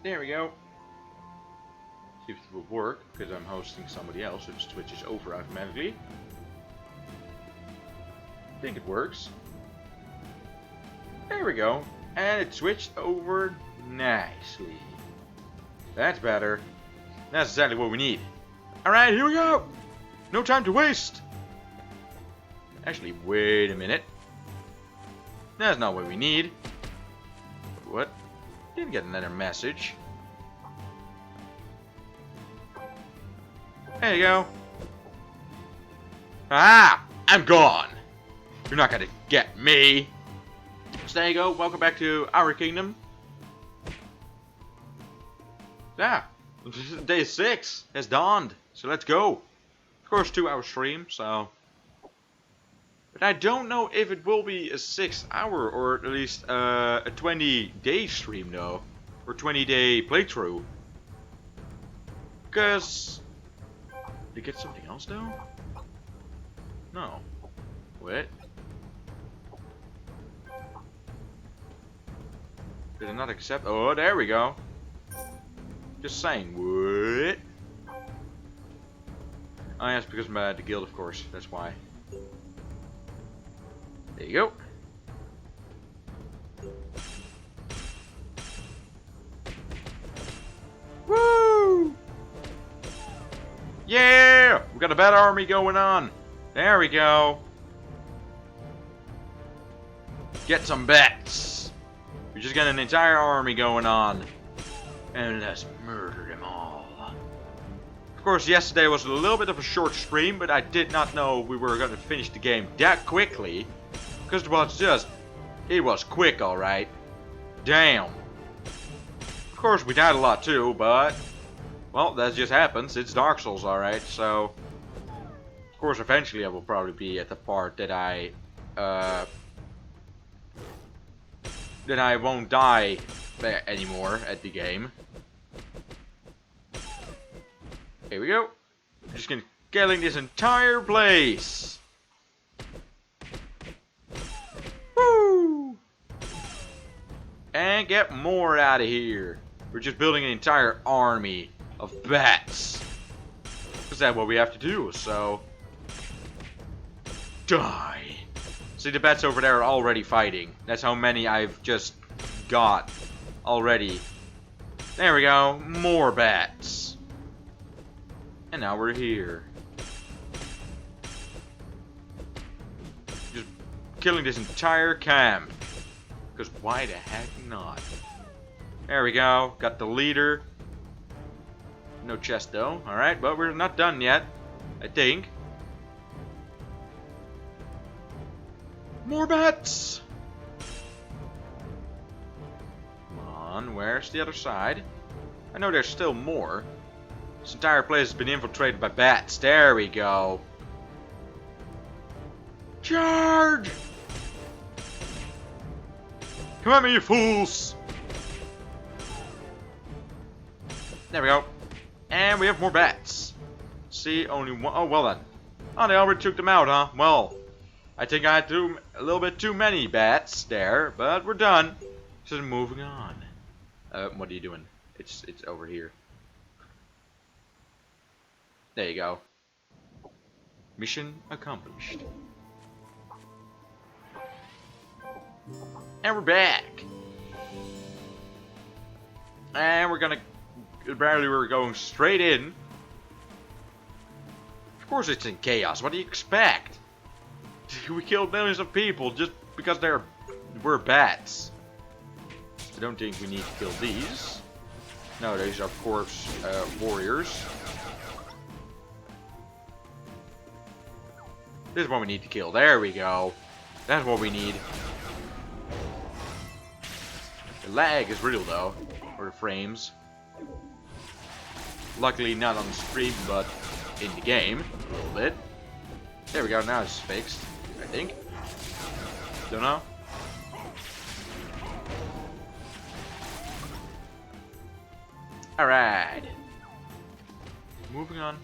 There we go. See if it will work, because I'm hosting somebody else, so it switches over automatically. I think it works. There we go. And it switched over nicely. That's better. That's exactly what we need. Alright, here we go! No time to waste! Actually, wait a minute. That's not what we need. What? Didn't get another message. There you go. Ah! I'm gone! You're not gonna get me! So there you go. Welcome back to our kingdom. Yeah. Day 6 has dawned. So let's go. Of course, 2-hour stream, so... But I don't know if it will be a 6-hour or at least a 20-day stream, though. Or 20-day playthrough. Because... Did I get something else, though? No. What? Did I not accept? Oh, there we go. Just saying. What? Oh, yeah, it's because I'm the guild, of course. That's why. There you go. Woo! Yeah! We got a bad army going on. There we go. Get some bets. We just got an entire army going on. And let's murder them all. Of course, yesterday was a little bit of a short stream, but I did not know we were going to finish the game that quickly. Because it was quick, alright. Damn. Of course, we died a lot too, but... Well, that just happens. It's Dark Souls, alright, so... Of course, eventually I will probably be at the part that I won't die anymore at the game. Here we go. I'm just gonna killing this entire place. Woo! And get more out of here. We're just building an entire army of bats. Because that's what we have to do, so... Die. See, the bats over there are already fighting. That's how many I've just got already. There we go. More bats. And now we're here. Just killing this entire camp. Because why the heck not? There we go. Got the leader. No chest though. Alright, but we're not done yet. I think. More bats! Come on, where's the other side? I know there's still more. This entire place has been infiltrated by bats. There we go. Charge! Come at me, you fools! There we go. And we have more bats. See, only one. Oh, well then. Oh, they already took them out, huh? Well, I think I threw a little bit too many bats there, but we're done. So moving on. What are you doing? It's over here. There you go. Mission accomplished. And we're back. And we're gonna... Apparently we're going straight in. Of course it's in chaos. What do you expect? We killed millions of people just because we're bats. I don't think we need to kill these. No, these are of course warriors. This is what we need to kill. There we go. That's what we need. The lag is real though. Or the frames. Luckily not on the stream, but in the game. A little bit. There we go. Now it's fixed. I think. Don't know. Alright. Moving on.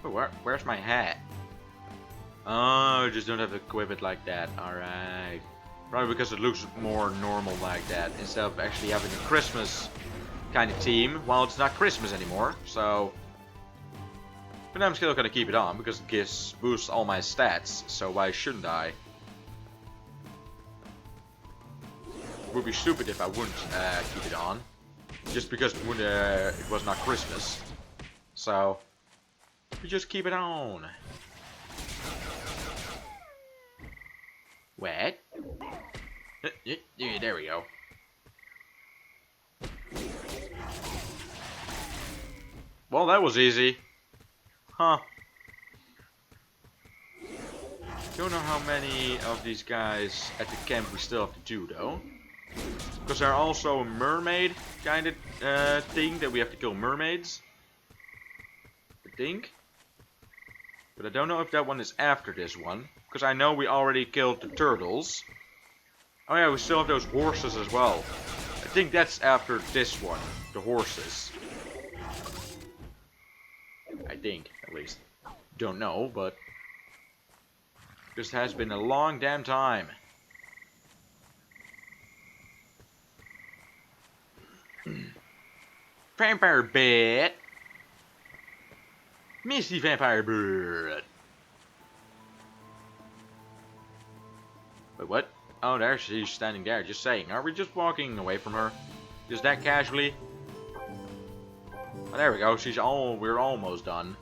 Oh, where's my hat? Oh, just don't have to equip it like that. Alright. Probably because it looks more normal like that. Instead of actually having a Christmas kind of theme. Well, it's not Christmas anymore, so... But I'm still gonna keep it on, because it boosts all my stats, so why shouldn't I? It would be stupid if I wouldn't keep it on. Just because it was not Christmas. So, we just keep it on. What? There we go. Well, that was easy. Huh. Don't know how many of these guys at the camp we still have to do, though. Because there's also a mermaid kind of thing that we have to kill mermaids. I think. But I don't know if that one is after this one. Because I know we already killed the turtles. Oh yeah, we still have those horses as well. I think that's after this one. The horses. I think, at least. Don't know, but... This has been a long damn time. Vampire bat. Misty vampire bird. Wait, what? Oh, there she's standing there, just saying. Are we just walking away from her? Just that casually? Oh, there we go. We're almost done.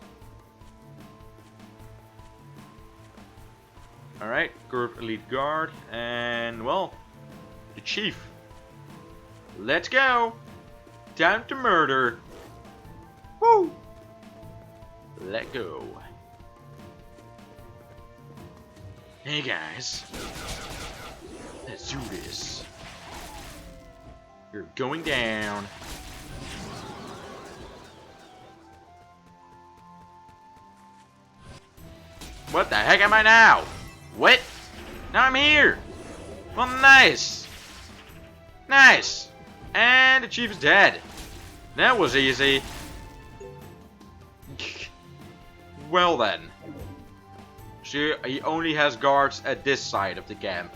Alright, Group Elite Guard, and, well, the Chief. Let's go! Time to murder! Woo! Let go. Hey guys. Let's do this. You're going down. What the heck am I now? What? Now I'm here! Well, nice! Nice! And the chief is dead. That was easy. Well then. He only has guards at this side of the camp.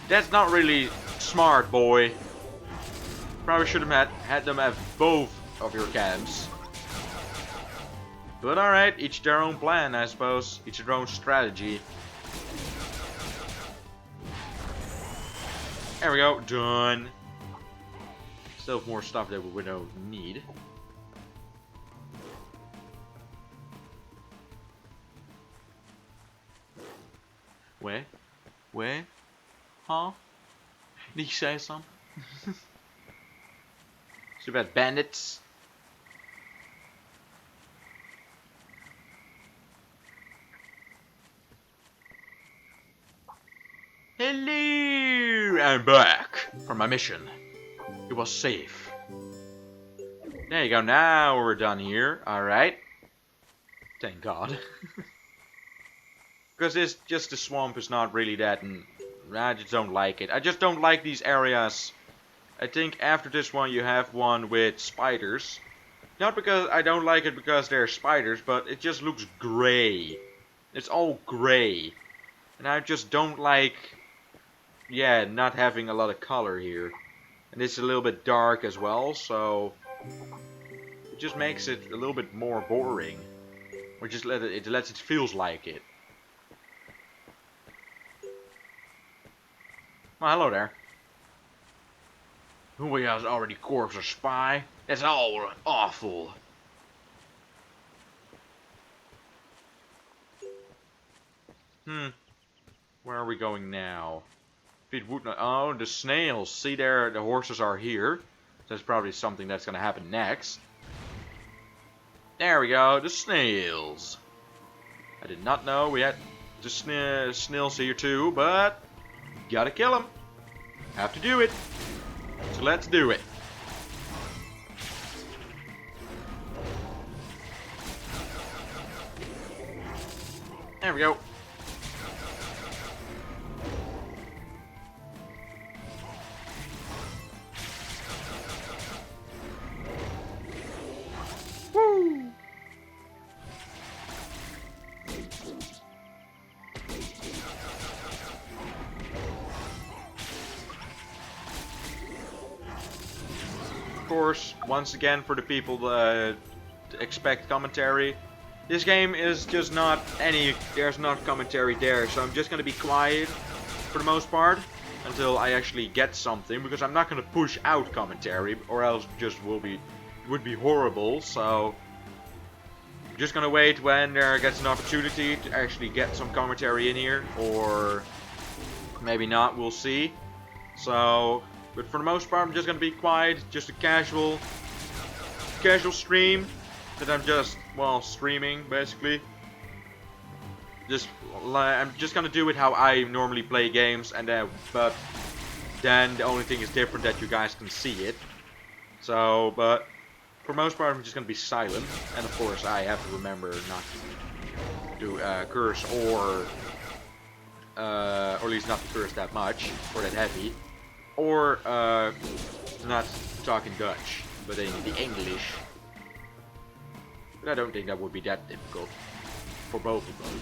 That's not really smart, boy. Probably should have had them at both of your camps. But alright, each their own plan, I suppose. Each their own strategy. There we go, done. Still have more stuff that we don't need. Where? Where? Huh? Did you say something? So bad bandits. Hello! I'm back from my mission. It was safe. There you go, now we're done here. Alright. Thank God. Because it's just the swamp is not really that, and I just don't like it. I just don't like these areas. I think after this one you have one with spiders. Not because I don't like it because they're spiders, but it just looks gray. It's all gray. And I just don't like, yeah, not having a lot of color here. And it's a little bit dark as well, so it just makes it a little bit more boring. Or just it lets it feels like it. Well, hello there. Who has already corpse or spy? That's all awful. Where are we going now? If it would not. Oh, the snails. See there, the horses are here. That's probably something that's gonna happen next. There we go, the snails. I did not know we had the snails here too, but gotta kill them. Have to do it. So let's do it. There we go. Woo! course, once again, for the people that expect commentary, this game is just not there's not commentary there, so I'm just gonna be quiet for the most part until I actually get something, because I'm not gonna push out commentary, or else it just would be horrible. So I'm just gonna wait when there gets an opportunity to actually get some commentary in here, or maybe not, we'll see. So, but for the most part, I'm just gonna be quiet, just a casual stream that I'm just, well, streaming basically. I'm just gonna do it how I normally play games, and but then the only thing is different that you guys can see it. So, but for the most part, I'm just gonna be silent, and of course, I have to remember not to curse or at least not to curse that much or that heavy, or not talk in Dutch, but in the English. But I don't think that would be that difficult for both of them.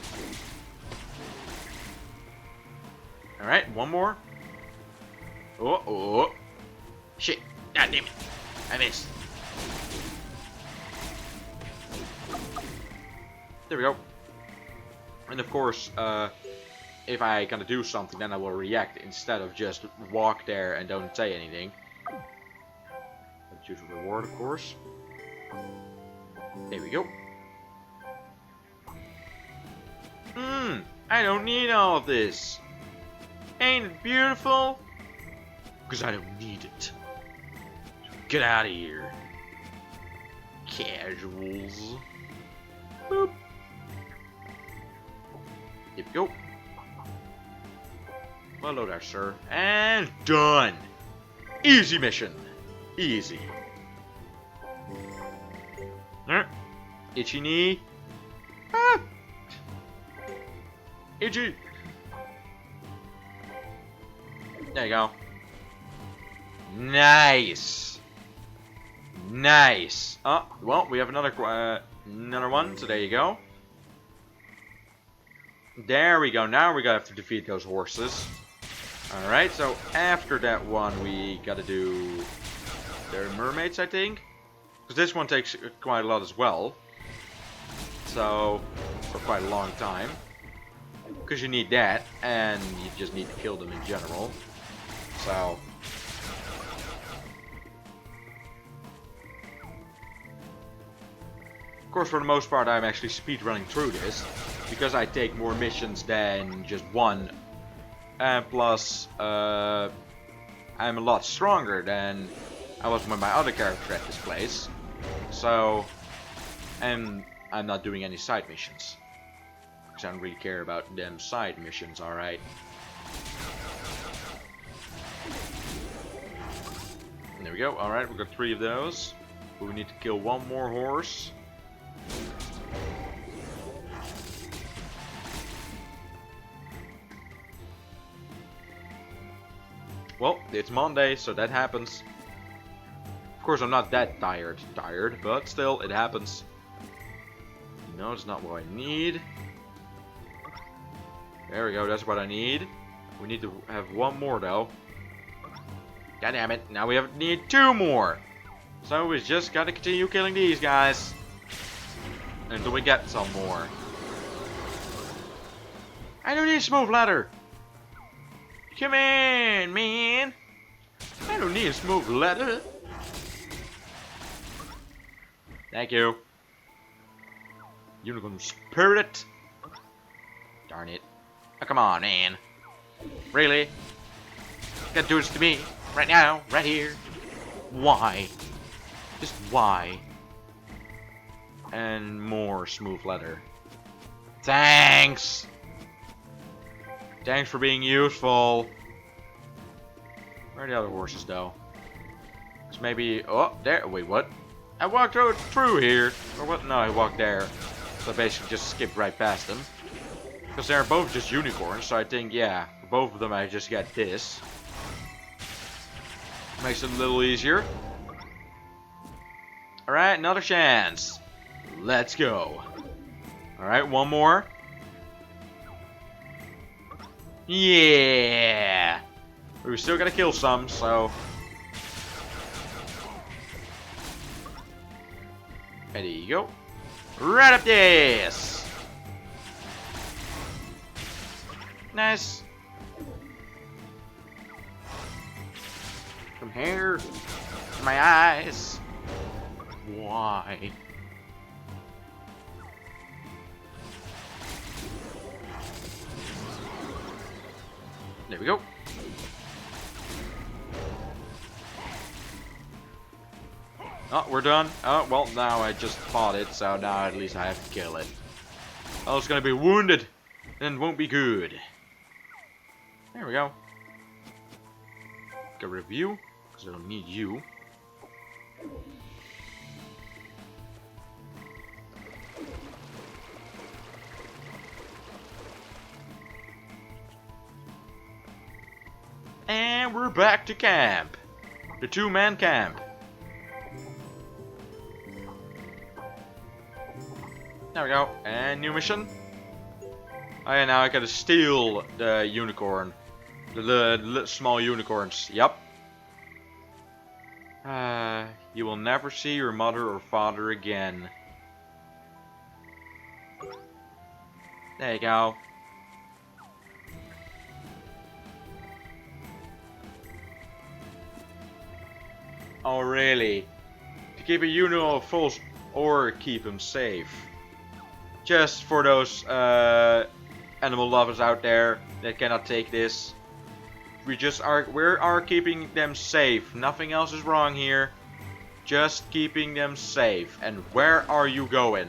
Alright, one more. Oh. Shit. God damn it. I missed. There we go. And of course, if I gonna do something, then I will react instead of just walk there and don't say anything. Choose a reward, of course. There we go. I don't need all of this. Ain't it beautiful? Because I don't need it. Get out of here. Casuals. Boop. There we go. Well, hello there, sir. And done. Easy mission. Easy. Itchy knee. Ah. Itchy. There you go. Nice. Nice. Oh, well, we have another one, so there you go. There we go. Now we're gonna have to defeat those horses. Alright, so after that one, we gotta do the mermaids, I think. Because this one takes quite a lot as well. So, for quite a long time. Because you need that, and you just need to kill them in general. So. Of course, for the most part, I'm actually speedrunning through this. Because I take more missions than just one. And plus, I'm a lot stronger than I was with my other character at this place. So, and I'm not doing any side missions. Because I don't really care about them side missions, alright. There we go, alright, we've got 3 of those. But we need to kill one more horse. Well, it's Monday, so that happens. Of course, I'm not that tired, but still, it happens. No, it's not what I need. There we go, that's what I need. We need to have one more, though. God damn it, now we need 2 more. So we just gotta continue killing these guys until we get some more. I don't need a smooth ladder. Come in, man. I don't need a smooth ladder. Thank you. Unicorn spirit. Darn it. Oh, come on, man. Really? You gotta do this to me. Right now. Right here. Why? Just why? And more smooth leather. Thanks! Thanks for being useful. Where are the other horses, though? It's maybe... Oh, there. Wait, what? I walked through here. Or what? No, I walked there. So I basically just skipped right past them. Because they're both just unicorns, so I think, yeah, for both of them I just get this. Makes it a little easier. Alright, another chance. Let's go. Alright, one more. Yeah! We still gotta kill some, so... And there you go. Right up this. Nice. From here to my eyes. Why? There we go. Oh, we're done. Oh, well, now I just fought it, so now at least I have to kill it. Oh, it's gonna be wounded, and it won't be good. There we go. Get rid of you, because I don't need you. And we're back to camp. The two-man camp. There we go. And new mission. Oh yeah, now I gotta steal the unicorn. The small unicorns. Yep. You will never see your mother or father again. There you go. Oh really? To keep a unicorn full or keep him safe? Just for those animal lovers out there that cannot take this. We are keeping them safe. Nothing else is wrong here. Just keeping them safe. And where are you going?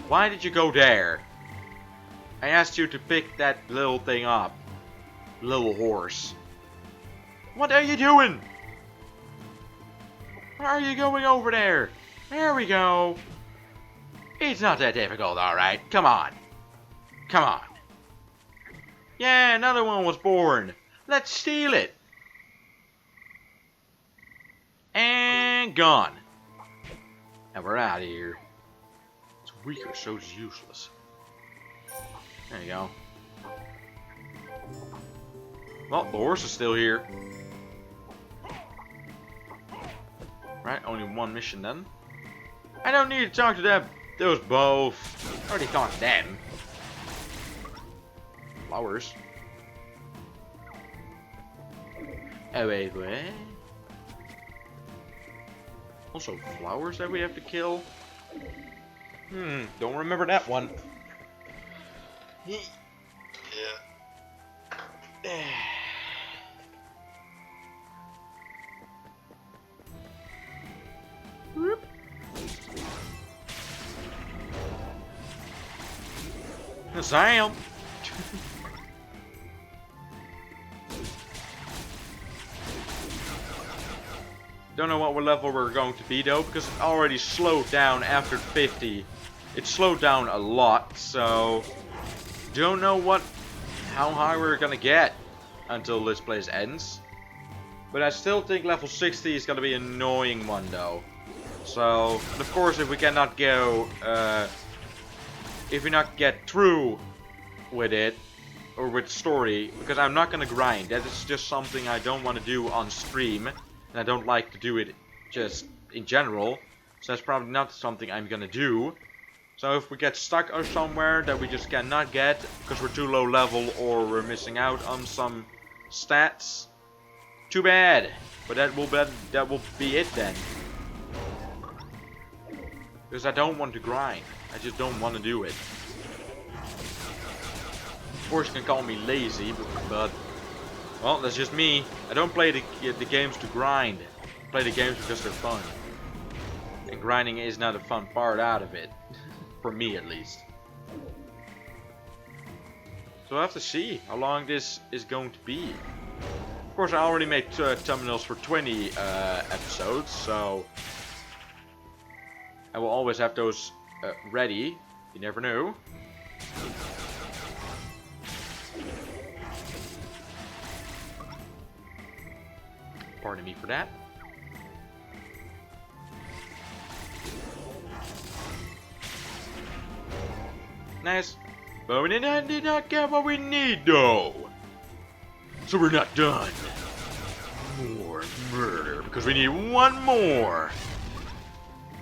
Why did you go there? I asked you to pick that little thing up. Little horse. What are you doing? Where are you going over there? There we go. It's not that difficult, alright. Come on. Come on. Yeah, another one was born. Let's steal it. And gone. And we're out of here. It's weaker, so it's useless. There you go. Well, the horse is still here. Right, only one mission then. I don't need to talk to them. Those both. I already talked to them. Flowers. Oh wait. Also flowers that we have to kill. Don't remember that one. Yeah. Whoop. Sam. Don't know what level we're going to be though, because it already slowed down after 50. It slowed down a lot, so don't know how high we're gonna get until this place ends. But I still think level 60 is gonna be an annoying one though. So, and of course, if we cannot go, if we not get through with it or with story, because I'm not gonna grind. That is just something I don't want to do on stream. And I don't like to do it just in general. So that's probably not something I'm gonna do. So if we get stuck or somewhere that we just cannot get because we're too low level or we're missing out on some stats, too bad. But that will be it then. Because I don't want to grind. I just don't want to do it. Of course you can call me lazy, but well, that's just me. I don't play the games to grind. I play the games because they're fun. And grinding is not a fun part out of it. For me, at least. So we'll have to see how long this is going to be. Of course, I already made thumbnails for 20 episodes, so I will always have those ready. You never know. Pardon me for that. Nice. But we did not get what we need though. So we're not done. More murder because we need one more.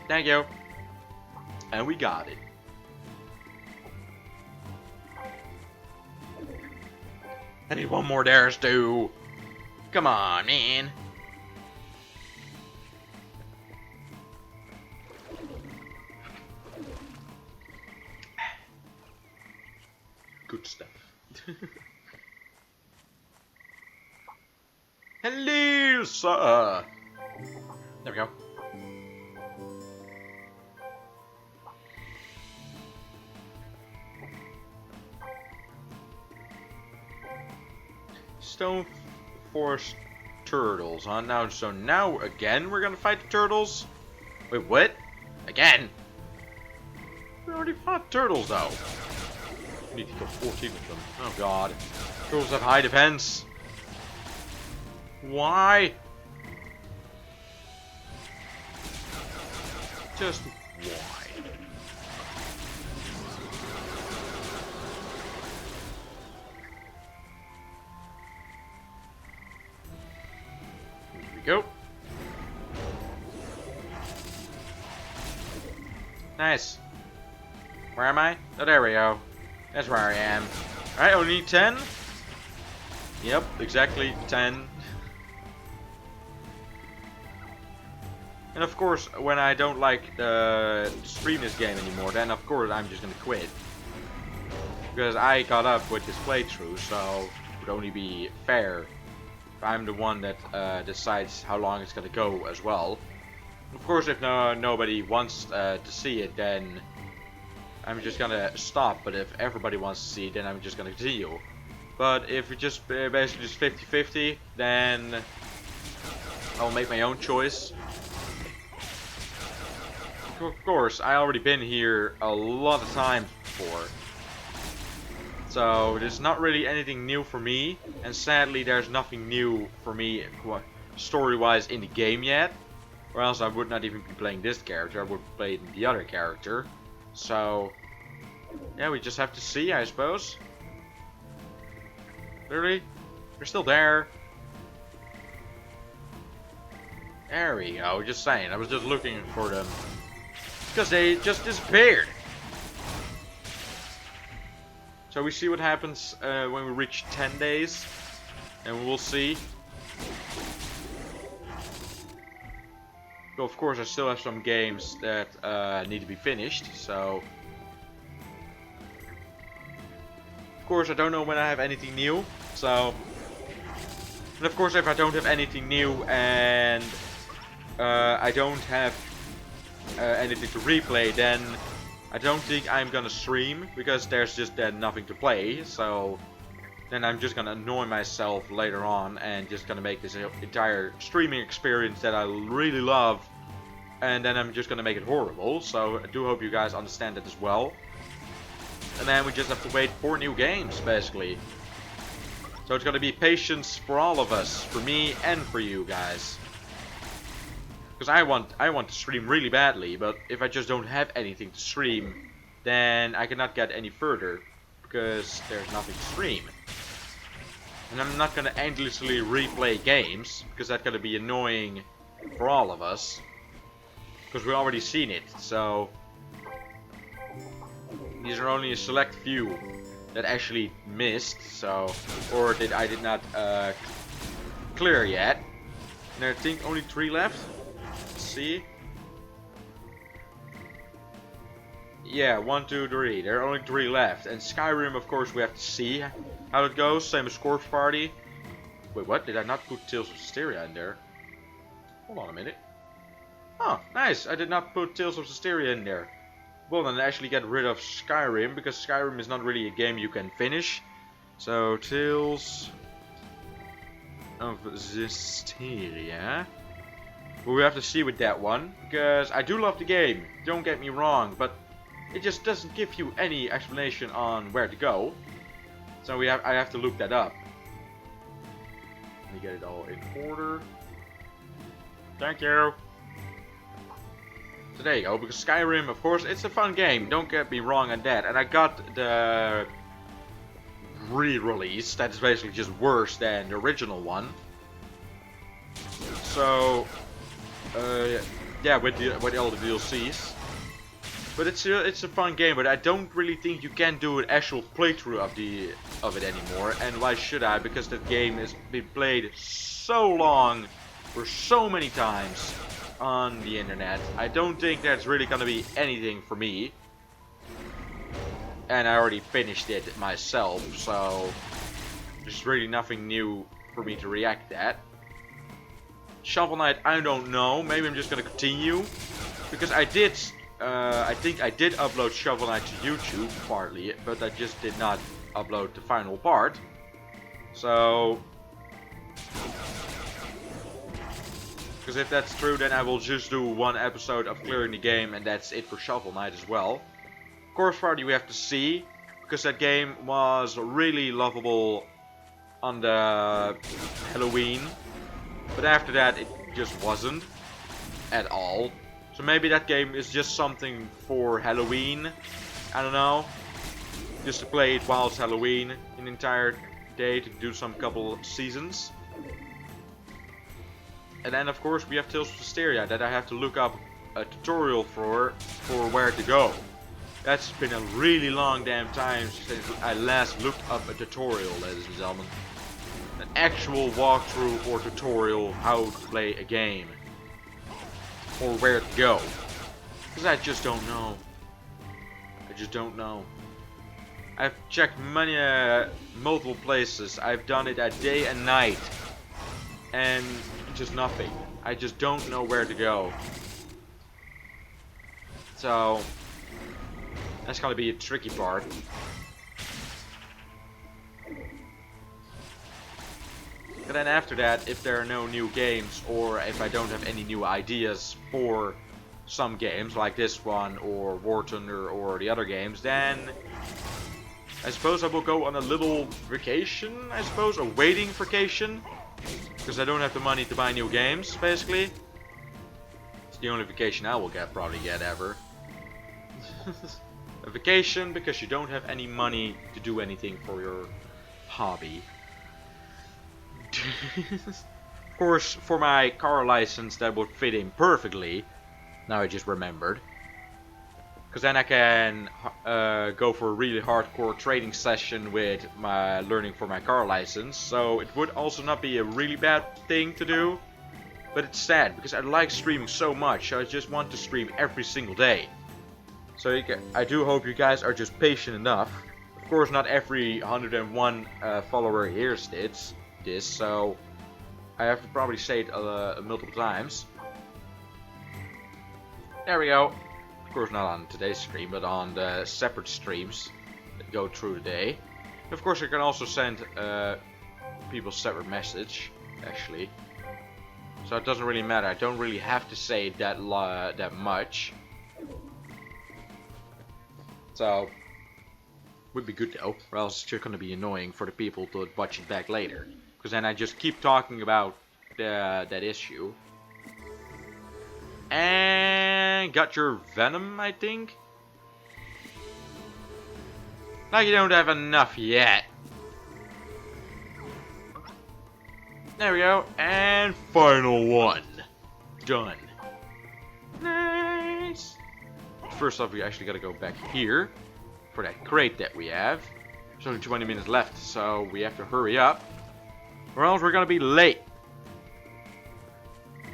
Thank you. And we got it. I need one more there, Stu. Come on, man. Good stuff. Hello, sir. There we go. Stone Forest turtles, huh? Now, so now again we're gonna fight the turtles? Wait, what? Again? We already fought turtles, though. We need to kill 14 of them. Oh god. Turtles have high defense. Why? Just why? Here we go. Nice. Where am I? Oh, there we go. That's where I am. Alright, only need 10. Yep, exactly 10. And of course, when I don't like stream this game anymore, then of course I'm just gonna quit. Because I got up with this playthrough, so it would only be fair if I'm the one that decides how long it's gonna go as well. Of course, if nobody wants to see it, then I'm just gonna stop. But if everybody wants to see it, then I'm just gonna continue. But if it's just basically just 50-50, then I'll make my own choice. Of course, I already been here a lot of times before. So there's not really anything new for me. And sadly, there's nothing new for me story-wise in the game yet. Or else I would not even be playing this character. I would play the other character. So, yeah, we just have to see, I suppose. Really? They're still there. There we go, just saying. I was just looking for them. Because they just disappeared. So we see what happens when we reach 10 days. And we'll see. Well, of course, I still have some games that need to be finished, so... Of course, I don't know when I have anything new, so... And of course, if I don't have anything new and I don't have anything to replay, then I don't think I'm gonna stream, because there's just then nothing to play, so... Then I'm just gonna annoy myself later on and just gonna make this entire streaming experience that I really love, and then I'm just gonna make it horrible. So I do hope you guys understand that as well. And then we just have to wait for new games, basically. So it's gonna be patience for all of us, for me and for you guys. Because I want to stream really badly, but if I just don't have anything to stream, then I cannot get any further, because there's nothing to stream. And I'm not gonna endlessly replay games, because that's gonna be annoying for all of us. Because we've already seen it, so... These are only a select few that actually missed, so... Or that I did not clear yet. And I think only 3 left. Let's see. Yeah, 1, 2, 3. There are only 3 left. And Skyrim, of course, we have to see how it goes. Same as Corpse Party. Wait, what? Did I not put Tales of Systeria in there? Hold on a minute. Oh, nice. I did not put Tales of Systeria in there. Well, then I actually get rid of Skyrim, because Skyrim is not really a game you can finish. So, Tales of Systeria. Well, we have to see with that one, because I do love the game. Don't get me wrong, but it just doesn't give you any explanation on where to go. So I have to look that up. Let me get it all in order. Thank you. So there you go, because Skyrim, of course, it's a fun game. Don't get me wrong on that. And I got the re-release that is basically just worse than the original one. So, yeah, with all the DLCs. But it's a fun game, but I don't really think you can do an actual playthrough of it anymore. And why should I? Because that game has been played so long, for so many times on the internet. I don't think that's really gonna be anything for me. And I already finished it myself, so there's really nothing new for me to react at. Shovel Knight, I don't know. Maybe I'm just gonna continue, because I think I did upload Shovel Knight to YouTube partly, but I just did not upload the final part. So, because if that's true, then I will just do one episode of clearing the game, and that's it for Shovel Knight as well. Of course, partly we have to see, because that game was really lovable on the Halloween, but after that it just wasn't at all. So maybe that game is just something for Halloween. I don't know. Just to play it while it's Halloween an entire day to do some couple seasons. And then of course we have Tales of Hysteria that I have to look up a tutorial for where to go. That's been a really long damn time since I last looked up a tutorial, ladies and gentlemen. An actual walkthrough or tutorial how to play a game. Or where to go. Because I just don't know. I just don't know. I've checked multiple places. I've done it at day and night. And just nothing. I just don't know where to go. So that's gonna be a tricky part. And then after that, if there are no new games, or if I don't have any new ideas for some games, like this one, or War Thunder, or the other games, then I suppose I will go on a little vacation, I suppose, a waiting vacation. Because I don't have the money to buy new games, basically. It's the only vacation I will probably get ever. A vacation because you don't have any money to do anything for your hobby. Of course, for my car license that would fit in perfectly. Now I just remembered. Because then I can go for a really hardcore training session with my learning for my car license. So it would also not be a really bad thing to do. But it's sad because I like streaming so much. I just want to stream every single day. So I do hope you guys are just patient enough. Of course, not every 101 follower hears this, so I have to probably say it multiple times. There we go. Of course, not on today's stream, but on the separate streams that go through the day. And of course, I can also send people separate message, actually. So it doesn't really matter. I don't really have to say that much. So would be good though, or else it's just gonna be annoying for the people to watch it back later. Because then I just keep talking about that issue. And got your Venom, I think. Now you don't have enough yet. There we go, and final one. Done. Nice. First off, we actually gotta go back here for that crate that we have. There's only 20 minutes left, so we have to hurry up, or else we're gonna be late.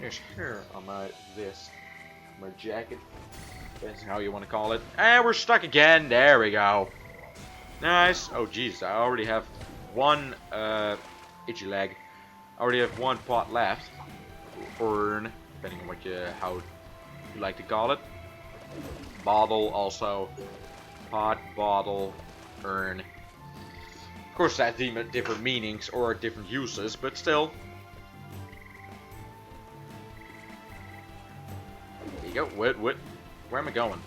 There's hair on my vest, my jacket. That's how you want to call it. And we're stuck again. There we go. Nice. Oh jeez, I already have one itchy leg. I already have one pot left. Urn, depending on how you like to call it. Bottle also. Pot, bottle, urn. Of course that has different meanings or different uses, but still. There you go. What? Where am I going?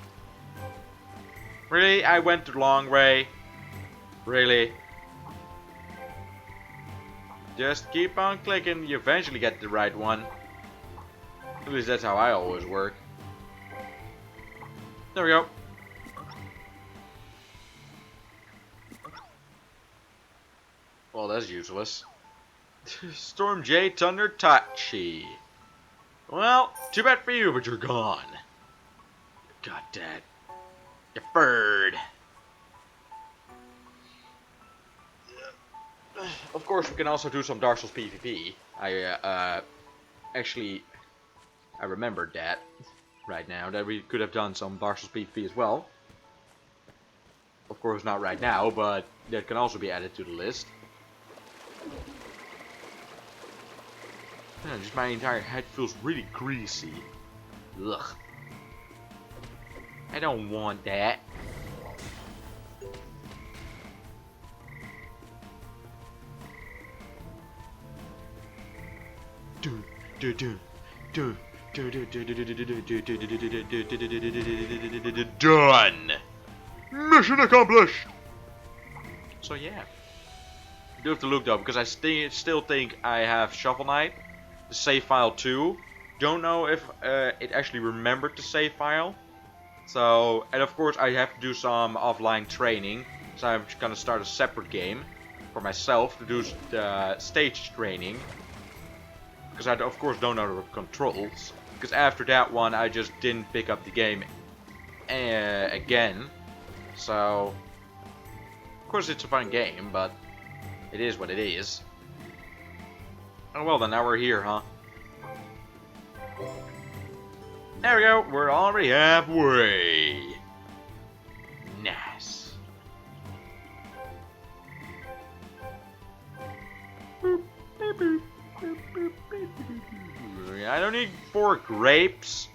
Really? I went the long way? Really? Just keep on clicking, you eventually get the right one. At least that's how I always work. There we go. Well, that's useless. Storm J Thunder Tachi. Well, too bad for you, but you're gone. Got that. You bird. Of course, we can also do some Dark Souls PvP. Actually, I remembered that right now, that we could have done some Dark Souls PvP as well. Of course, not right now, but that can also be added to the list. Yeah, just my entire head feels really greasy. Ugh. I don't want that. Done. Mission accomplished. So yeah, I do have to look though, because I still think I have Shovel Knight, the save file too. Don't know if it actually remembered the save file. So, and of course I have to do some offline training. So I'm just gonna start a separate game for myself to do the stage training. Because I of course don't know the controls. Because after that one I just didn't pick up the game again. So, of course it's a fun game, but it is what it is. Oh well then, now we're here, huh? There we go, we're already halfway. Nice. I don't need 4 grapes.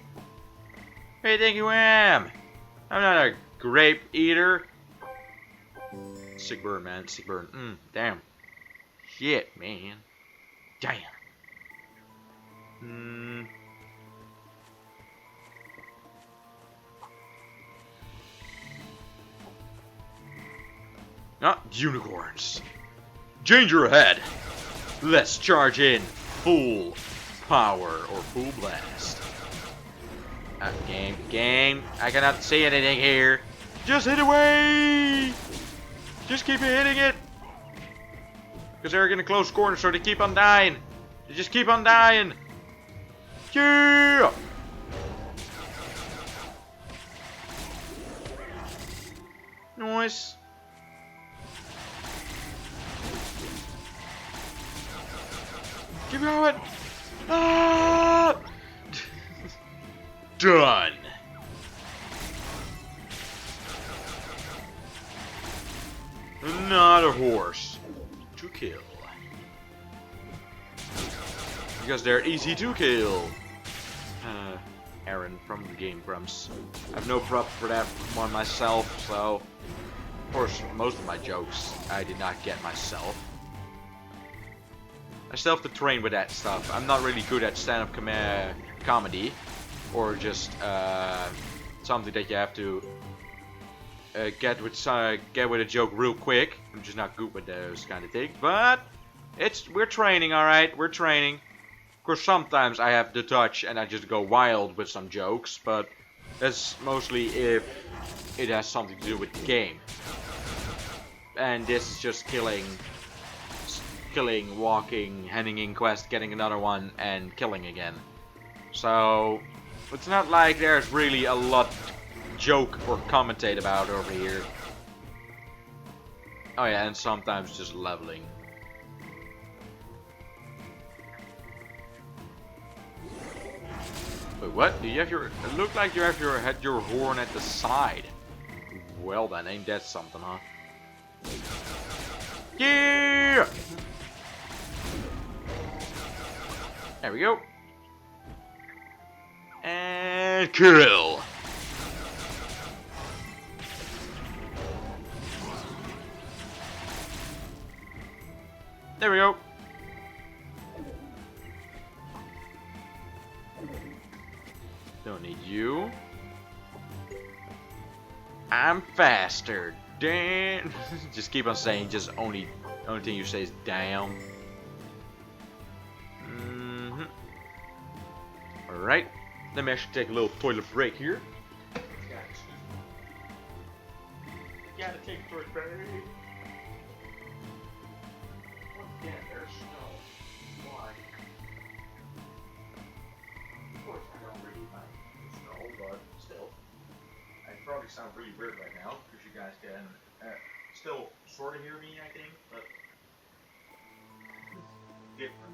Who do you think you am? I'm not a grape eater. Sick burn, man. Sick burn. Damn. Shit, man. Damn. Not unicorns. Danger ahead. Let's charge in full power or full blast. Game. I cannot see anything here. Just hit away. Just keep hitting it. Because they're in a close corner, so they keep on dying. They just keep on dying. Yeah. Nice. Keep going. Ah! Done. Not a horse to kill. Because they're easy to kill. Aaron from the Game Grumps. I have no prop for that one myself, so of course most of my jokes I did not get myself. I still have to train with that stuff. I'm not really good at stand-up comedy, or just something that you have to get with a joke real quick. I'm just not good with those kind of things. But we're training, all right. We're training. Of course, sometimes I have the touch and I just go wild with some jokes, but that's mostly if it has something to do with the game. And this is just killing, walking, handing in quest, getting another one, and killing again. So it's not like there's really a lot to joke or commentate about over here. Oh yeah, and sometimes just leveling. Wait, what? Do you have your? It looked like you have your horn at the side. Well then, ain't that something, huh? Yeah. There we go. And kill. There we go. Don't need you. I'm faster. Damn. Just keep on saying. Just only thing you say is damn. All right. Let me actually take a little toilet break here. Gotta take a toilet break. Once again, there's snow. Why? Of course, I don't really like the snow, but still, I probably sound really weird right now, because you guys can still sort of hear me, I think, but different.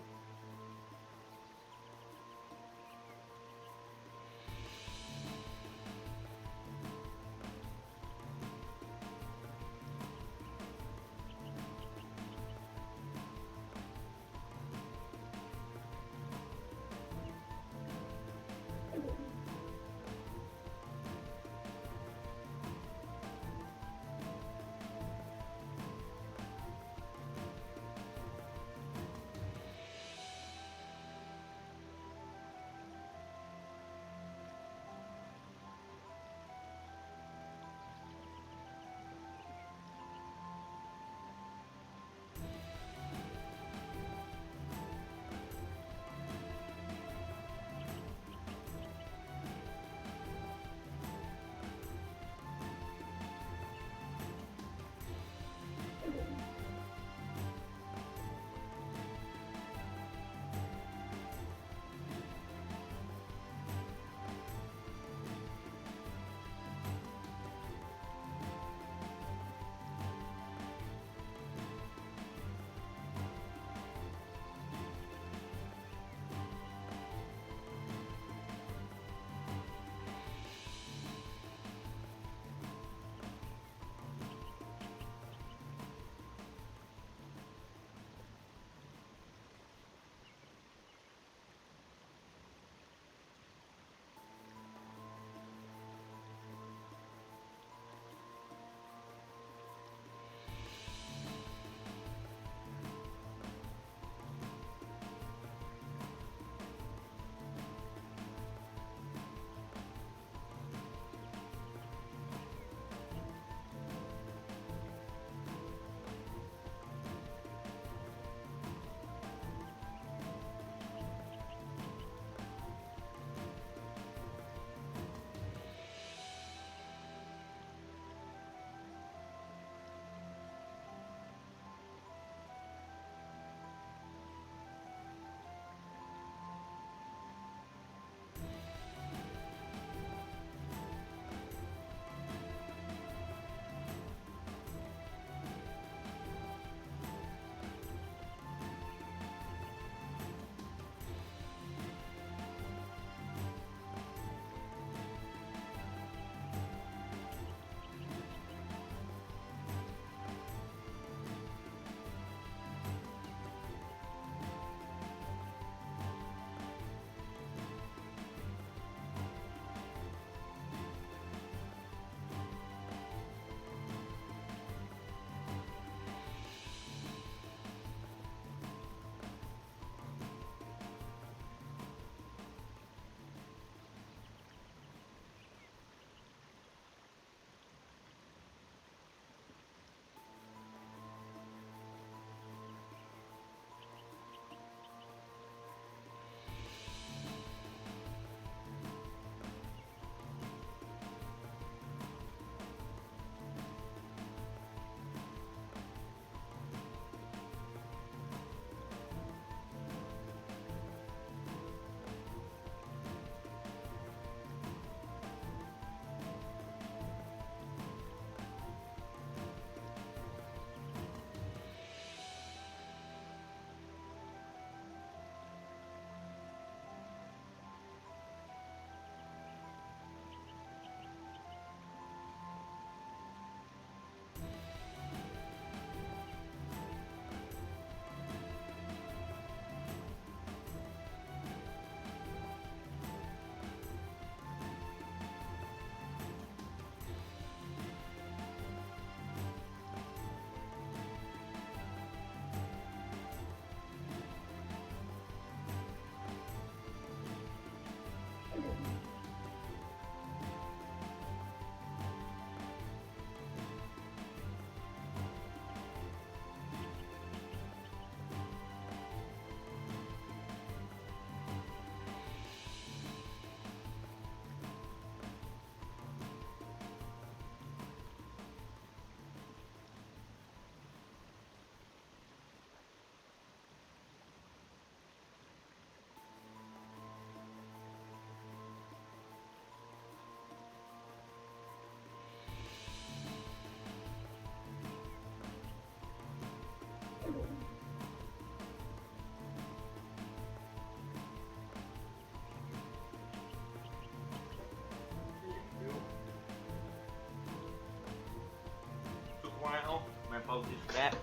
apologies for that.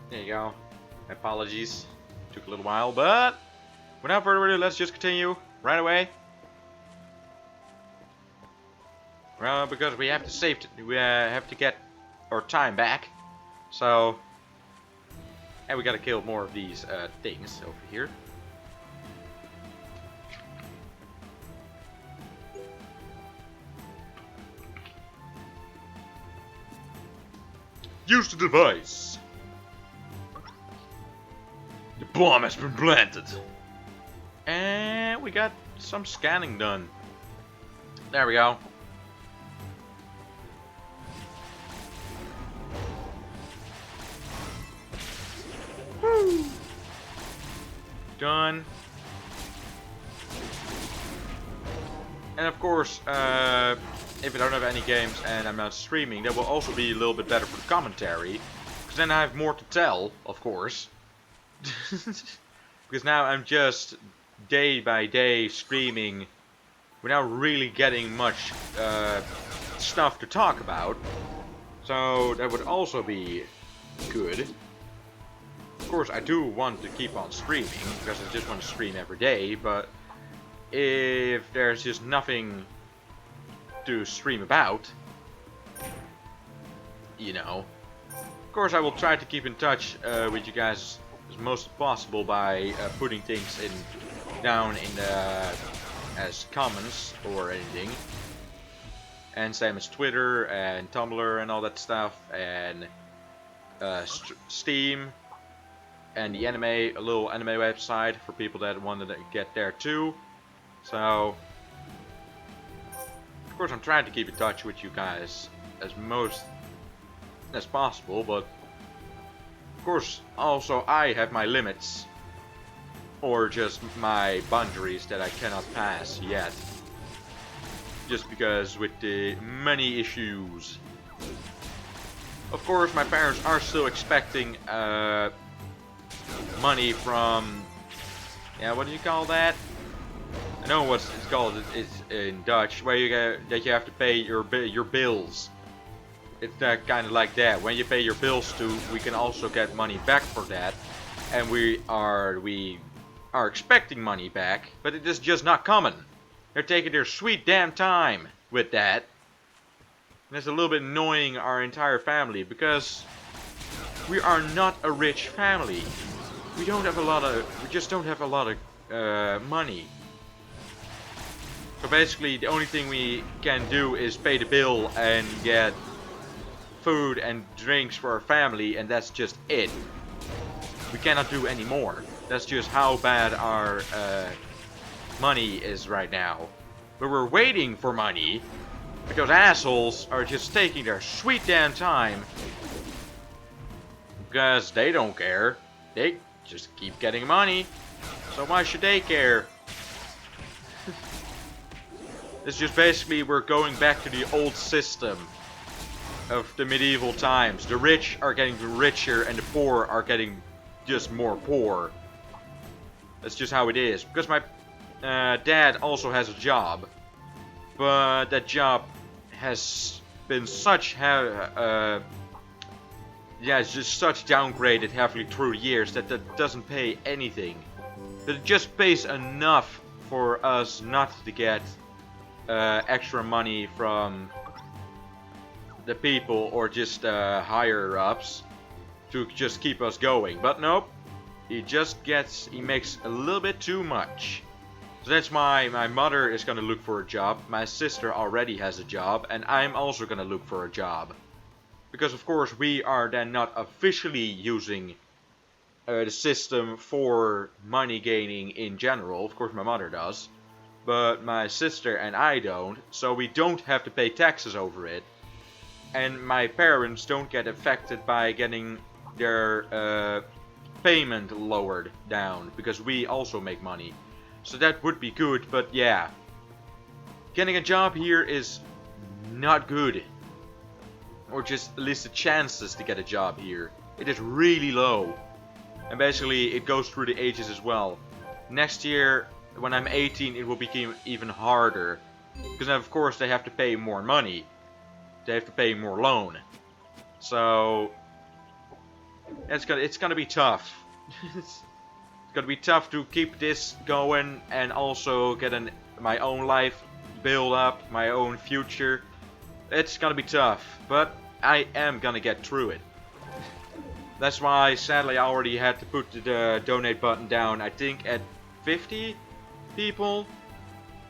There you go. My apologies. Took a little while, but without further ado, let's just continue right away. Well, because we have to save, we have to get our time back. So, and we gotta kill more of these things over here. Use the device. The bomb has been planted. And we got some scanning done. There we go. Woo. Done. And of course, if I don't have any games and I'm not streaming, that will also be a little bit better for the commentary. Because then I have more to tell, of course. Because now I'm just day by day streaming without really getting much stuff to talk about. So that would also be good. Of course, I do want to keep on streaming because I just want to stream every day, but if there's just nothing to stream about, you know, of course I will try to keep in touch with you guys as most as possible by putting things down in the as comments or anything, and same as Twitter and Tumblr and all that stuff, and Steam and the a little anime website for people that wanted to get there too. So, of course, I'm trying to keep in touch with you guys as most as possible, but of course, also I have my limits, or just my boundaries that I cannot pass yet, just because with the money issues. Of course, my parents are still expecting money from, yeah, what do you call that? I know what it's called. It's in Dutch, where that you have to pay your bills. It's kind of like that. When you pay your bills too, we can also get money back for that, and we are expecting money back, but it is just not coming. They're taking their sweet damn time with that, and it's a little bit annoying our entire family because we are not a rich family. We just don't have a lot of money. So basically, the only thing we can do is pay the bill and get food and drinks for our family, and that's just it. We cannot do any more. That's just how bad our money is right now. But we're waiting for money because assholes are just taking their sweet damn time because they don't care. They just keep getting money. So why should they care? It's just basically we're going back to the old system of the medieval times. The rich are getting richer and the poor are getting just more poor. That's just how it is. Because my dad also has a job, but that job has been such it's just such downgraded heavily through the years that doesn't pay anything. But it just pays enough for us not to get extra money from the people or just higher ups to just keep us going. But nope, he makes a little bit too much. So that's why my mother is gonna look for a job, my sister already has a job, and I'm also gonna look for a job. Because of course we are then not officially using the system for money gaining in general. Of course my mother does, but my sister and I don't, so we don't have to pay taxes over it. And my parents don't get affected by getting their payment lowered down, because we also make money. So that would be good, but yeah. Getting a job here is not good. Or just at least the chances to get a job here. It is really low. And basically it goes through the ages as well. Next year, when I'm 18, it will become even harder. Because of course they have to pay more money. they have to pay more loan. So it's gonna be tough. It's gonna be tough to keep this going and also get my own life build up, my own future. It's gonna be tough, but I am gonna get through it. That's why, sadly, I already had to put the donate button down, I think, at 50 people.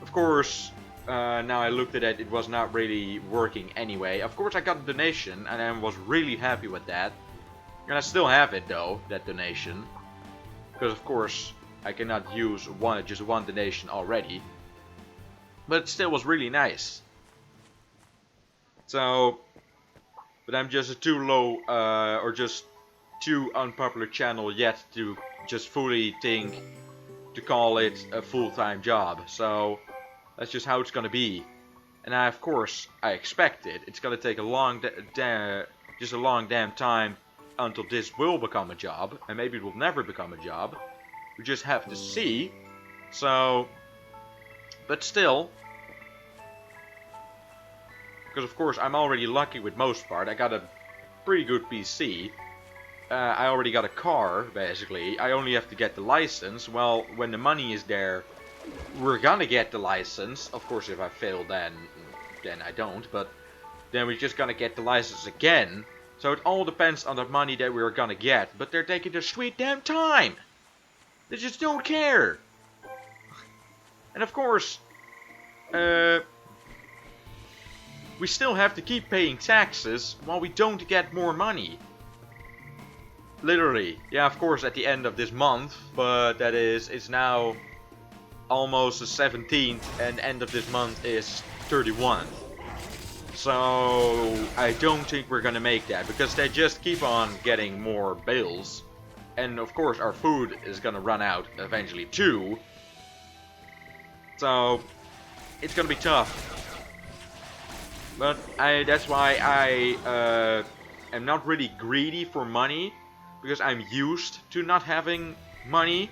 Of course, now I looked at it, it was not really working anyway. Of course, I got a donation, and I was really happy with that. And I still have it, though, that donation. Because, of course, I cannot use just one donation already. But it still was really nice. So, but I'm just a too low, or just too unpopular channel yet to just fully think to call it a full-time job. So that's just how it's gonna be. And of course I expect it. It's gonna take a long just a long damn time until this will become a job, and maybe it will never become a job. We just have to see. So, but still, because of course I'm already lucky with most part. I got a pretty good PC. I already got a car, basically. I only have to get the license. Well, when the money is there, we're gonna get the license. Of course, if I fail, then I don't. But then we're just gonna get the license again. So it all depends on the money that we're gonna get. But they're taking their sweet damn time. They just don't care. And of course, we still have to keep paying taxes while we don't get more money. Literally. Yeah, of course at the end of this month, but that is, it's now almost the 17th and end of this month is 31st. So I don't think we're gonna make that because they just keep on getting more bills. And of course our food is gonna run out eventually too. So it's gonna be tough. But that's why I am not really greedy for money. Because I'm used to not having money.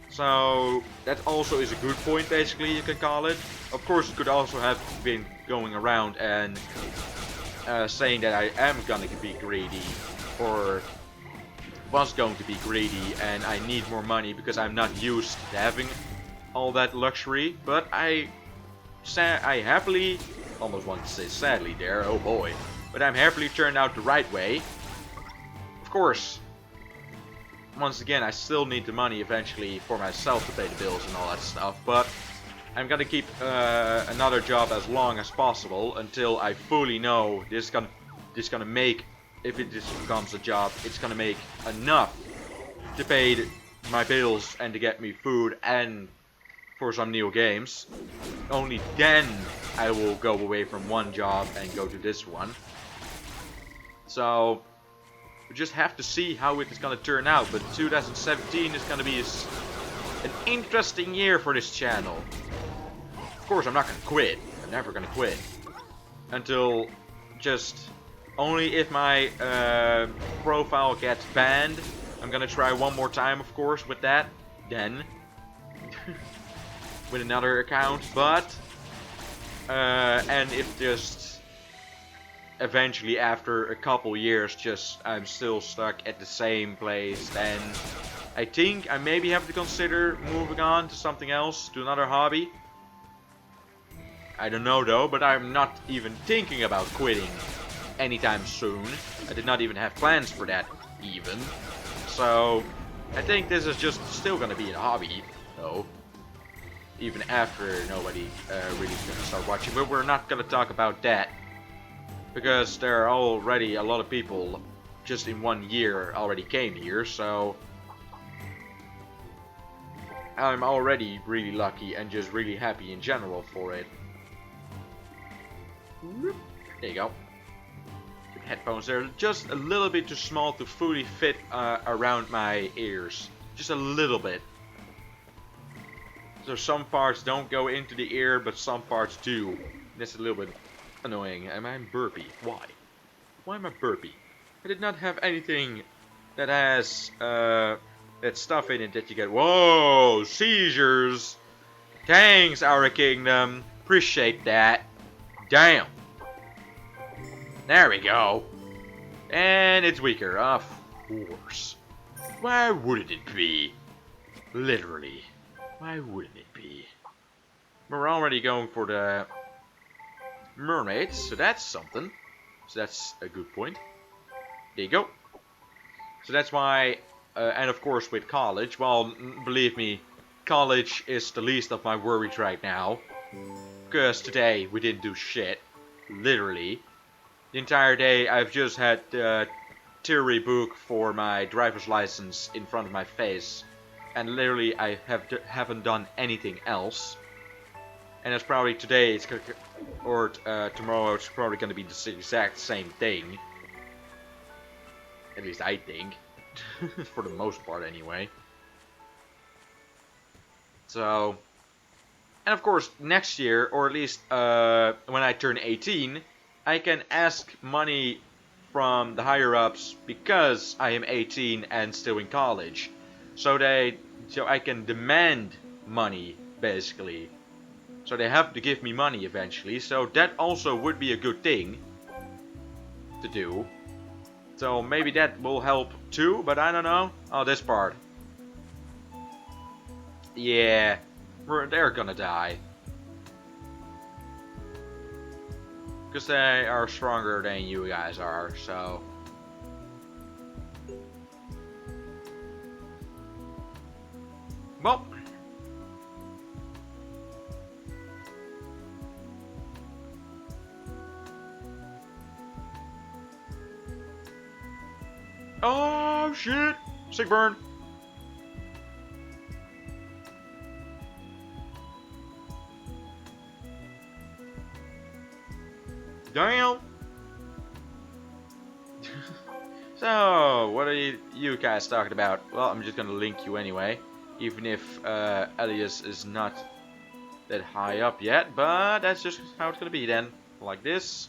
So that also is a good point, basically, you can call it. Of course, it could also have been going around and saying that I am gonna be greedy. Or was going to be greedy and I need more money because I'm not used to having all that luxury. But I happily, almost want to say sadly there, oh boy. But I'm happily turned out the right way. Of course, once again, I still need the money eventually for myself to pay the bills and all that stuff, but I'm gonna keep another job as long as possible until I fully know this gonna make, if it just becomes a job, it's gonna make enough to pay my bills and to get me food and for some new games. Only then I will go away from one job and go to this one. So we just have to see how it is going to turn out, but 2017 is going to be an interesting year for this channel. Of course, I'm not going to quit. I'm never going to quit. Until just only if my profile gets banned. I'm going to try one more time, of course, with that. Then. With another account, but. And if just eventually after a couple years just I'm still stuck at the same place, then I think I maybe have to consider moving on to something else, to another hobby. I don't know though, but I'm not even thinking about quitting anytime soon. I did not even have plans for that even. So I think this is just still gonna be a hobby though. Even after nobody really is gonna start watching, but we're not gonna talk about that. Because there are already a lot of people just in 1 year already came here, so I'm already really lucky and just really happy in general for it. There you go. The headphones, they're just a little bit too small to fully fit around my ears. Just a little bit. So some parts don't go into the ear, but some parts do. That's a little bit annoying. Am I burpy? Why? Why am I burpy? I did not have anything that has that stuff in it that you get. Whoa! Seizures! Thanks, Our Kingdom. Appreciate that. Damn. There we go. And it's weaker, of course. Why wouldn't it be? Literally. Why wouldn't it be? We're already going for the mermaids, so that's something. So that's a good point. There you go. So that's why, and of course with college, well, believe me, college is the least of my worries right now. Because today we didn't do shit. Literally. The entire day I've just had the theory book for my driver's license in front of my face. And literally I haven't done anything else. And it's probably today, or tomorrow, it's probably going to be the exact same thing. At least I think. For the most part anyway. So, and of course next year, or at least when I turn 18, I can ask money from the higher ups because I am 18 and still in college. So I can demand money basically. So they have to give me money eventually. So that also would be a good thing to do. So maybe that will help too, but I don't know. Oh, this part. Yeah, they're gonna die. Because they are stronger than you guys are, so... Well... Oh shit! Sick burn! Damn! So, what are you guys talking about? Well, I'm just gonna link you anyway. Even if Elias is not that high up yet, but that's just how it's gonna be then. Like this.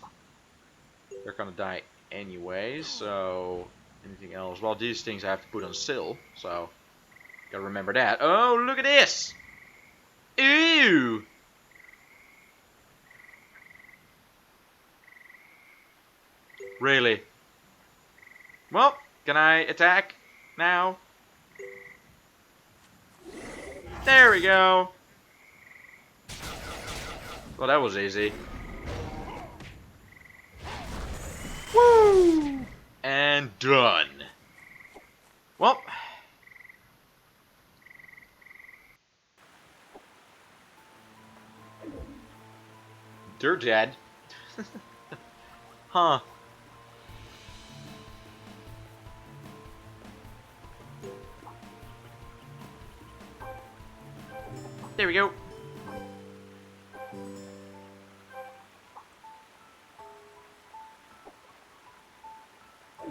They're gonna die anyway, so... Anything else? Well, these things I have to put on Syl, so... Gotta remember that. Oh, look at this! Ew! Really? Well, can I attack now? There we go! Well, that was easy. Woo! And done. Well. They're dead. Huh. There we go.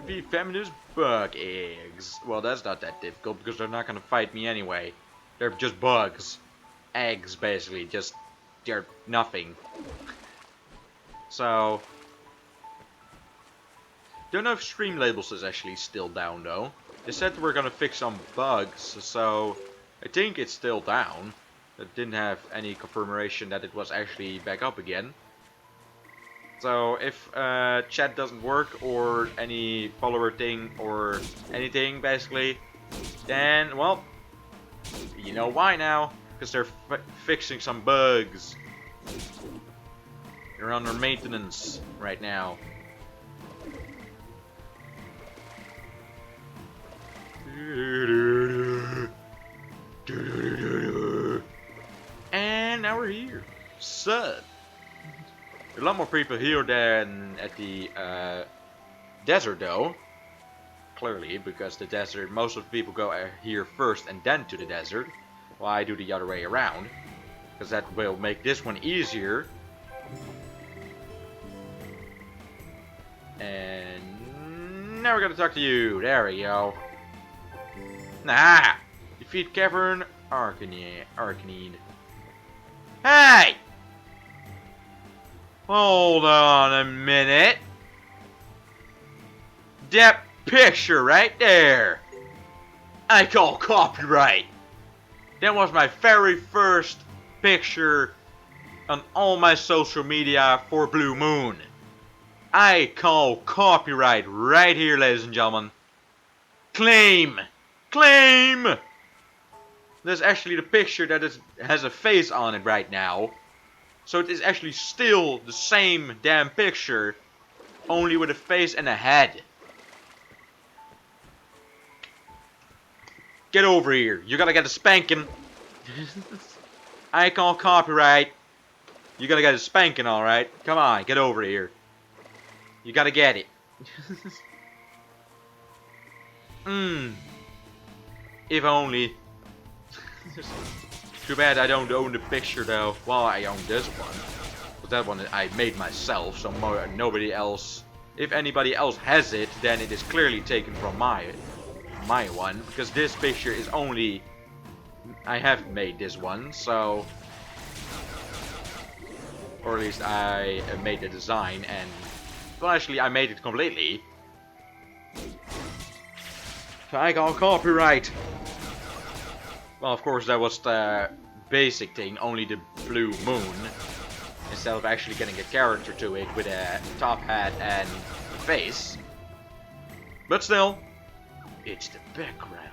Be feminist bug eggs. Well, that's not that difficult because they're not gonna fight me anyway. They're just bugs. Eggs, basically. Just, they're nothing. So... Don't know if Stream Labels is actually still down though. They said we're gonna fix some bugs, so... I think it's still down. I didn't have any confirmation that it was actually back up again. So if chat doesn't work or any follower thing or anything basically, then well, you know why now, because they're fixing some bugs. They're under maintenance right now. And now we're here. Sup? A lot more people here than at the desert though. Clearly, because the desert, most of the people go here first and then to the desert. Well, I do the other way around. Because that will make this one easier. And now we're gonna talk to you. There we go. Nah! Defeat Cavern Arcanine. Hey! Hold on a minute. That picture right there, I call copyright. That was my very first picture on all my social media for Blue Moon. I call copyright right here, ladies and gentlemen. Claim! Claim! There's actually the picture that has a face on it right now. So it is actually still the same damn picture, only with a face and a head. Get over here. You gotta get a spanking. I call copyright. You gotta get a spanking, alright? Come on, get over here. You gotta get it. If only. Too bad I don't own the picture though. Well, I own this one. But that one I made myself, so nobody else... If anybody else has it, then it is clearly taken from my one. Because this picture is only... I have made this one, so... Or at least I made the design and... Well, actually, I made it completely. So I got copyright. Well, of course, that was the basic thing, only the blue moon. Instead of actually getting a character to it with a top hat and a face. But still, it's the background.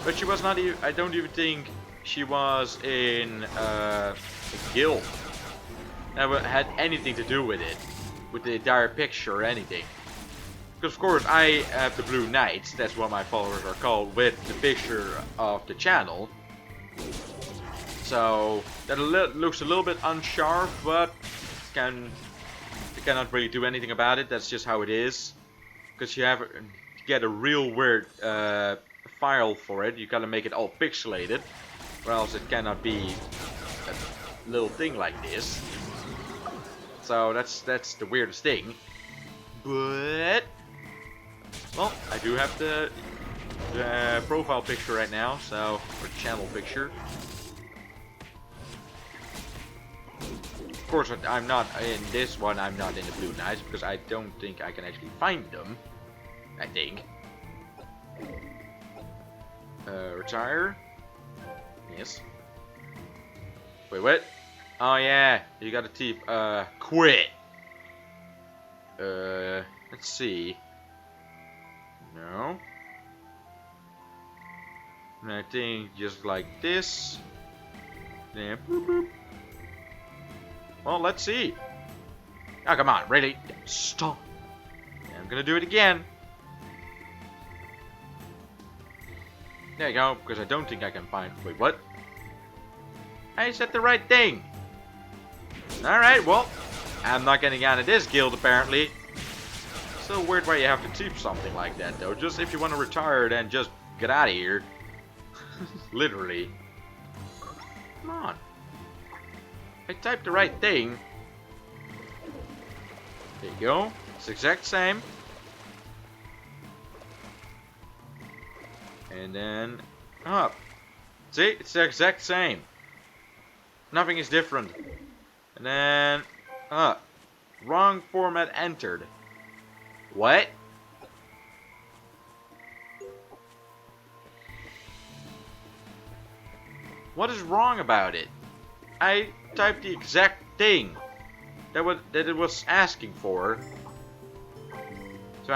But she was not even, I don't even think she was in a guild that had anything to do with it, with the entire picture or anything. Because of course I have the Blue Knights, that's what my followers are called, with the picture of the channel. So that looks a little bit unsharp, but you cannot really do anything about it. That's just how it is. Because you have to get a real weird file for it. You gotta make it all pixelated, or else it cannot be a little thing like this. So that's the weirdest thing. But well, I do have the profile picture right now, so or channel picture. Of course, I'm not in this one. I'm not in the Blue Knights because I don't think I can actually find them. I think. Retire. Yes. Wait, what? Oh yeah, you got to quit. Let's see. No. And I think just like this. Then boop, boop. Well, let's see. Oh, come on, really? Stop. Yeah, I'm gonna do it again. There you go, because I don't think I can find... Wait, what? I said the right thing. Alright, well, I'm not getting out of this guild, apparently. So weird why you have to type something like that, though. Just if you want to retire, then just get out of here. Literally. Come on. I typed the right thing. There you go. It's the exact same. And then up. See, it's the exact same. Nothing is different. And then up. Wrong format entered. What? What is wrong about it? I typed the exact thing that it was asking for. So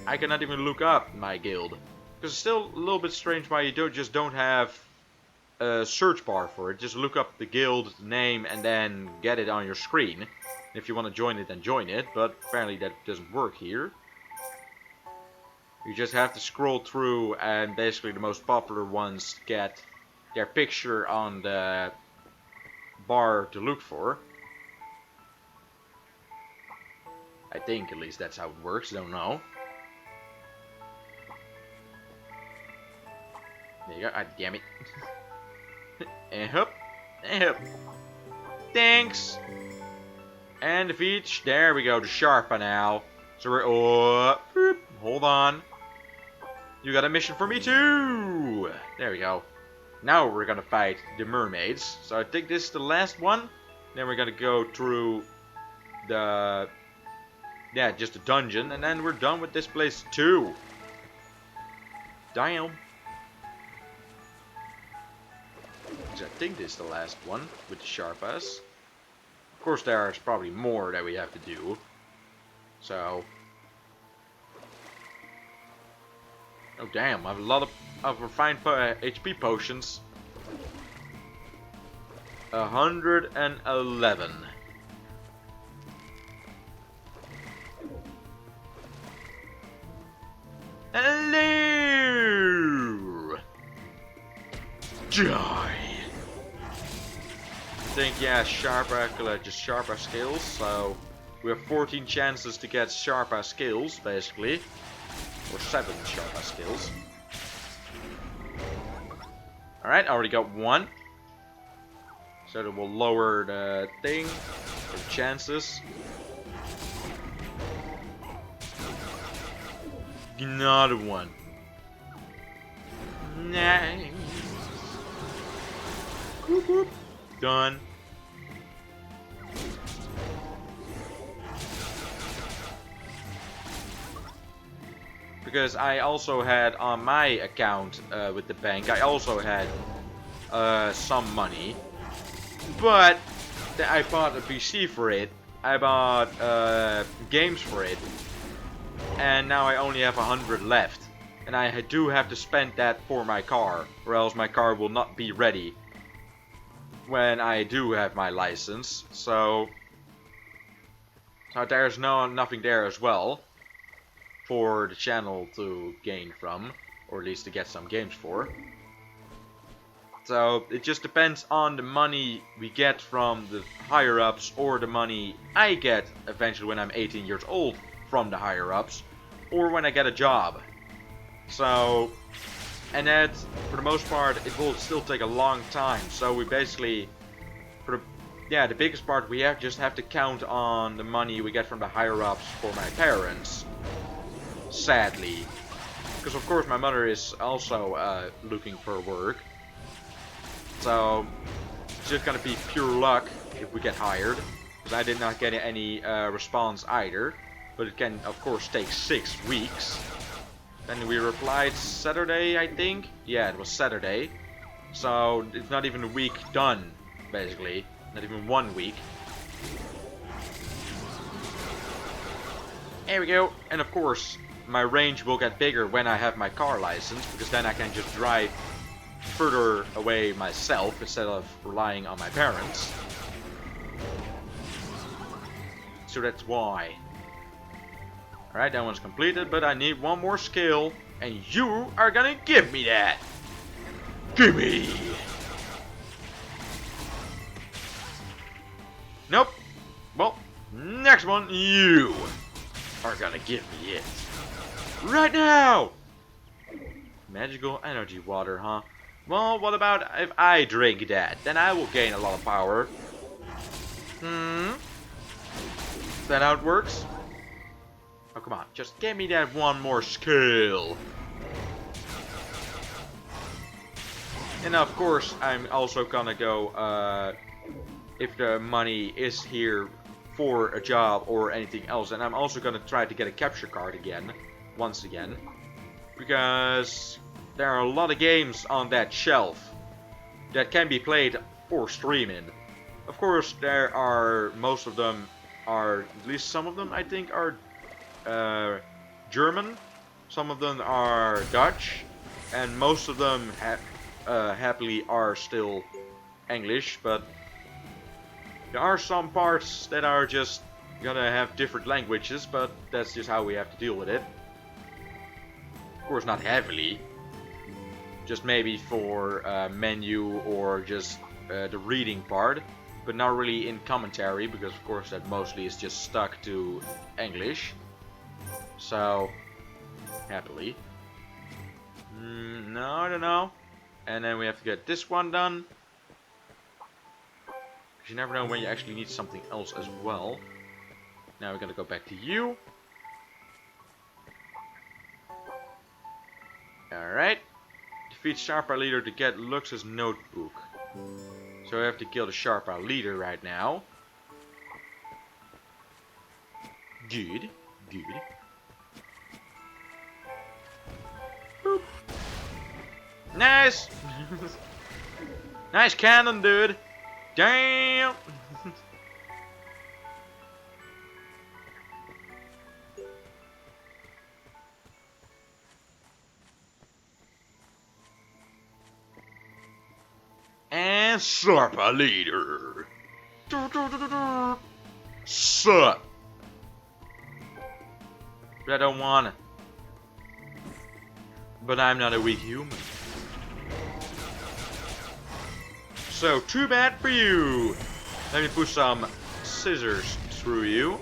I cannot even look up my guild. Because it's still a little bit strange why you don't have a search bar for it. Just look up the guild name and then get it on your screen. If you want to join it, then join it. But apparently that doesn't work here. You just have to scroll through and basically the most popular ones get their picture on the bar to look for. I think at least that's how it works. Don't know. There you go. Ah, damn it. And hop. And hop. Thanks. And defeat. There we go. The Sharpa now. So we're... Oh, boop. Hold on. You got a mission for me too. There we go. Now we're gonna fight the mermaids. So I think this is the last one. Then we're gonna go through the... Yeah, just a dungeon. And then we're done with this place too. Damn. I think this is the last one with the sharp ass. Of course, there's probably more that we have to do. So. Oh damn! I have a lot of refined HP potions. 111. Hello! Die! I think, yeah, sharper skills, so we have 14 chances to get sharper skills, basically. Or 7 sharper skills. Alright, I already got one. So that will lower the thing, or the chances. Another one. Nice. Whoop, whoop. Done. Because I also had on my account with the bank, I also had some money. But I bought a PC for it. I bought games for it. And now I only have 100 left. And I do have to spend that for my car. Or else my car will not be ready when I do have my license. So there's nothing there as well for the channel to gain from. Or at least to get some games for. So it just depends on the money we get from the higher ups or the money I get eventually when I'm 18 years old from the higher ups or when I get a job. So, and that for the most part it will still take a long time. So we basically, the biggest part we just have to count on the money we get from the higher ups for my parents. Sadly, because of course my mother is also looking for work. So, it's just gonna be pure luck if we get hired. Because I did not get any response either. But it can, of course, take 6 weeks. Then we replied Saturday, I think. Yeah, it was Saturday. So, it's not even a week done, basically. Not even 1 week. There we go. And of course, my range will get bigger when I have my car license. Because then I can just drive further away myself instead of relying on my parents. So that's why. Alright, that one's completed, but I need one more skill, and you are gonna give me that. Gimme! Nope. Well, next one, you are gonna give me it. Right now! Magical energy water, huh? Well, what about if I drink that? Then I will gain a lot of power. Is that how it works? Oh, come on. Just give me that one more skill. And of course, I'm also gonna go, if the money is here for a job or anything else. And I'm also gonna try to get a capture card again. Once again. Because there are a lot of games on that shelf that can be played or streaming. Of course, there are, most of them are, at least some of them I think are German, some of them are Dutch, and most of them happily are still English, but there are some parts that are just gonna have different languages, but that's just how we have to deal with it. Of course, not heavily, just maybe for menu or just the reading part, but not really in commentary, because of course that mostly is just stuck to English. So, happily. No, I don't know. And then we have to get this one done. Because you never know when you actually need something else as well. Now we're gonna go back to you. Alright. Defeat Sharpa leader to get Lux's notebook. So I have to kill the Sharpa leader right now. Good. Good. Boop. Nice! Nice cannon, dude! Damn! And Sarpa leader. Sup? But I don't wanna. But I'm not a weak human. So, too bad for you. Let me put some scissors through you.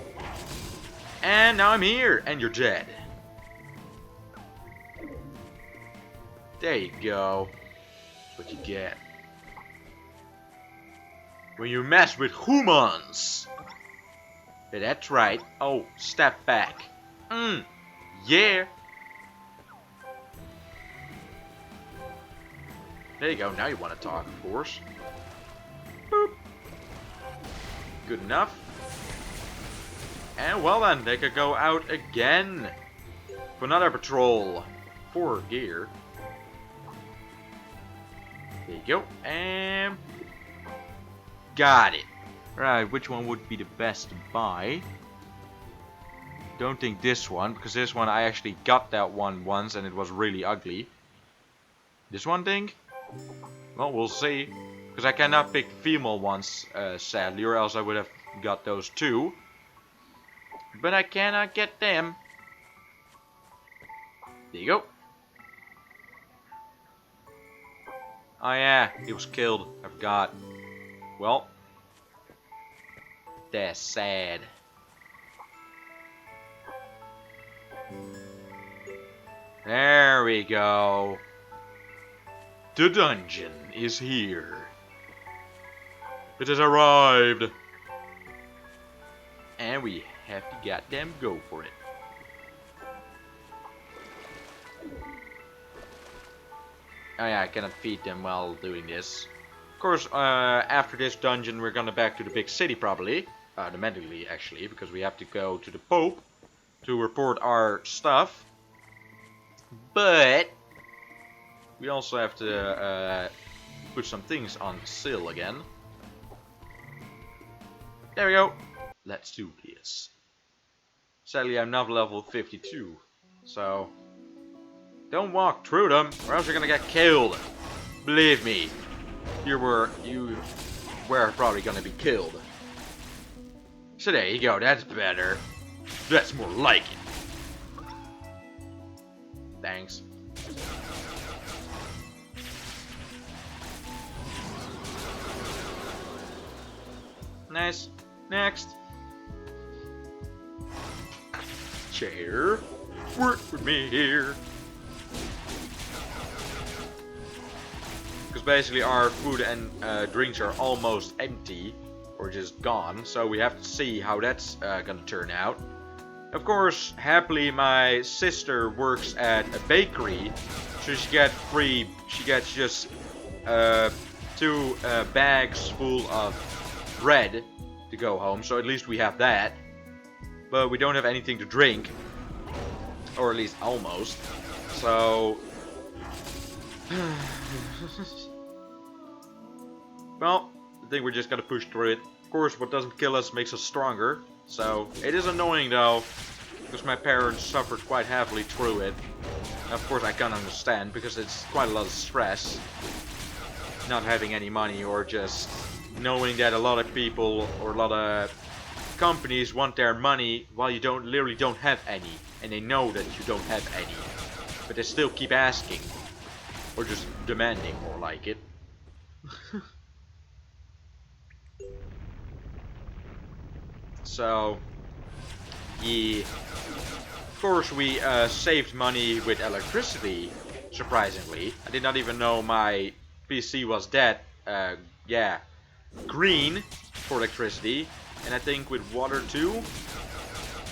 And now I'm here, and you're dead. There you go. That's what you get. When you mess with humans. Yeah, that's right. Oh, step back. Yeah. There you go. Now you want to talk, of course. Boop. Good enough. And well then, they could go out again for another patrol. 4 gear. There you go. And got it. Right, which one would be the best to buy? Don't think this one, because this one I actually got that one once and it was really ugly. This one thing? Well, we'll see. Because I cannot pick female ones, sadly, or else I would have got those too. But I cannot get them. There you go. Oh yeah, he was killed. I forgot. Well, that's sad. There we go. The dungeon is here. It has arrived. And we have to goddamn go for it. Oh yeah, I cannot feed them while doing this. Of course, after this dungeon we're gonna back to the big city probably. Automatically actually, because we have to go to the Pope to report our stuff. But we also have to put some things on sale again. There we go. Let's do this. Sadly, I'm not level 52, so don't walk through them, or else you're gonna get killed. Believe me, you were probably gonna be killed. So there you go. That's better. That's more like it. Thanks. Nice. Next. Chair. Work with me here. Because basically our food and drinks are almost empty. Or just gone. So we have to see how that's gonna turn out. Of course, happily my sister works at a bakery. So she gets just 2 bags full of bread to go home, so at least we have that. But we don't have anything to drink, or at least almost. So well, I think we're just gonna push through it. Of course, what doesn't kill us makes us stronger. So it is annoying though, because my parents suffered quite heavily through it. Of course I can understand, because it's quite a lot of stress not having any money, or just knowing that a lot of people or a lot of companies want their money while you literally don't have any, and they know that you don't have any, but they still keep asking, or just demanding more like it. So yeah, of course we saved money with electricity, surprisingly. I did not even know my PC was that yeah, green for electricity, and I think with water too.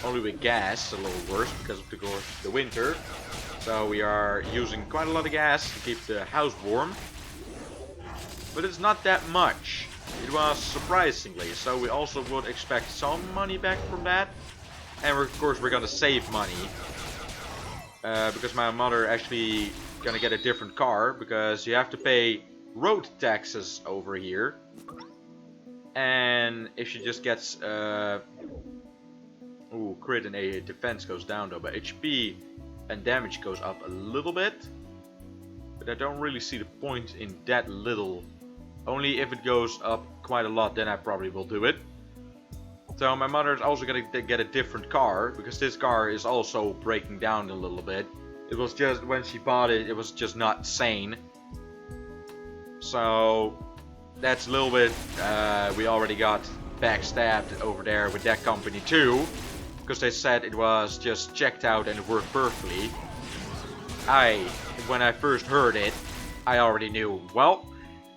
Only with gas, a little worse because of the winter. So we are using quite a lot of gas to keep the house warm. But it's not that much. It was surprisingly, so we also would expect some money back from that. And of course we're gonna save money. Because my mother actually gonna get a different car because you have to pay road taxes over here. And if she just gets ooh, crit and a defense goes down though, but HP and damage goes up a little bit. But I don't really see the point in that little. Only if it goes up quite a lot, then I probably will do it. So my mother is also gonna get a different car, because this car is also breaking down a little bit. It was just, when she bought it, it was just not sane. So that's a little bit, we already got backstabbed over there with that company too. Because they said it was just checked out and it worked perfectly. When I first heard it, I already knew, well,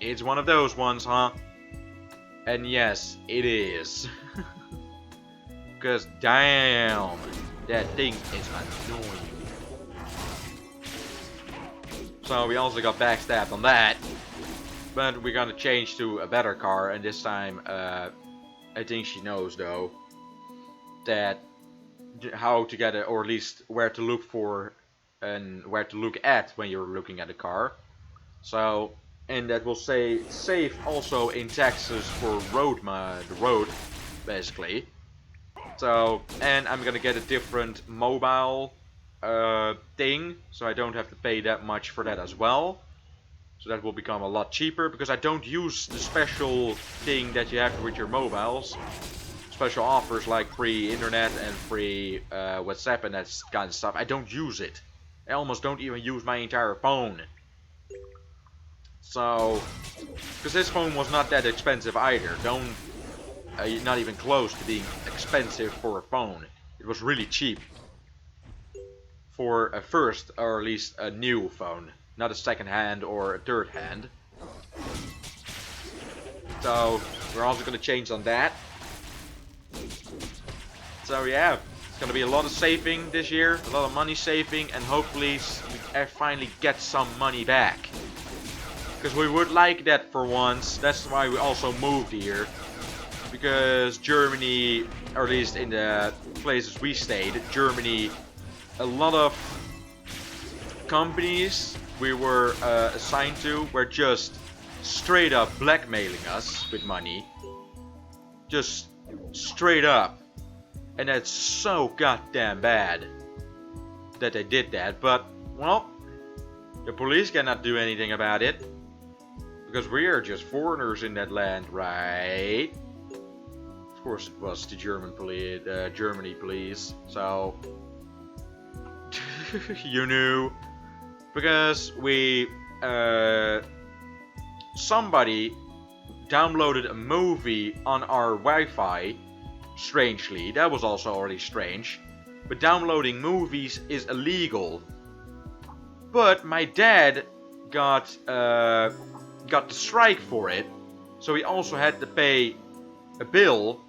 it's one of those ones, huh? And yes, it is. Because damn, that thing is annoying. So we also got backstabbed on that. But we're gonna change to a better car, and this time, I think she knows though, that how to get it, or at least where to look for and where to look at when you're looking at a car. So, and that will say save also in taxes for the road, basically. So, and I'm gonna get a different mobile thing, so I don't have to pay that much for that as well. So that will become a lot cheaper, because I don't use the special thing that you have with your mobiles. Special offers like free internet and free WhatsApp and that kind of stuff. I don't use it. I almost don't even use my entire phone. So, because this phone was not that expensive either. Not even close to being expensive for a phone. It was really cheap. For a first, or at least a new phone. Not a second hand or a third hand. So, we're also going to change on that. So yeah, it's gonna be a lot of saving this year, a lot of money saving, and hopefully we finally get some money back. Because we would like that for once. That's why we also moved here. Because Germany, or at least in the places we stayed, Germany, a lot of companies we were assigned to were just straight up blackmailing us with money. Just straight up. And that's so goddamn bad that they did that. But, well, the police cannot do anything about it. Because we are just foreigners in that land, right? Of course it was the German police, Germany police. So, you knew. Because we, somebody downloaded a movie on our Wi-Fi. Strangely, that was also already strange. But downloading movies is illegal. But my dad got the strike for it, so he also had to pay a bill.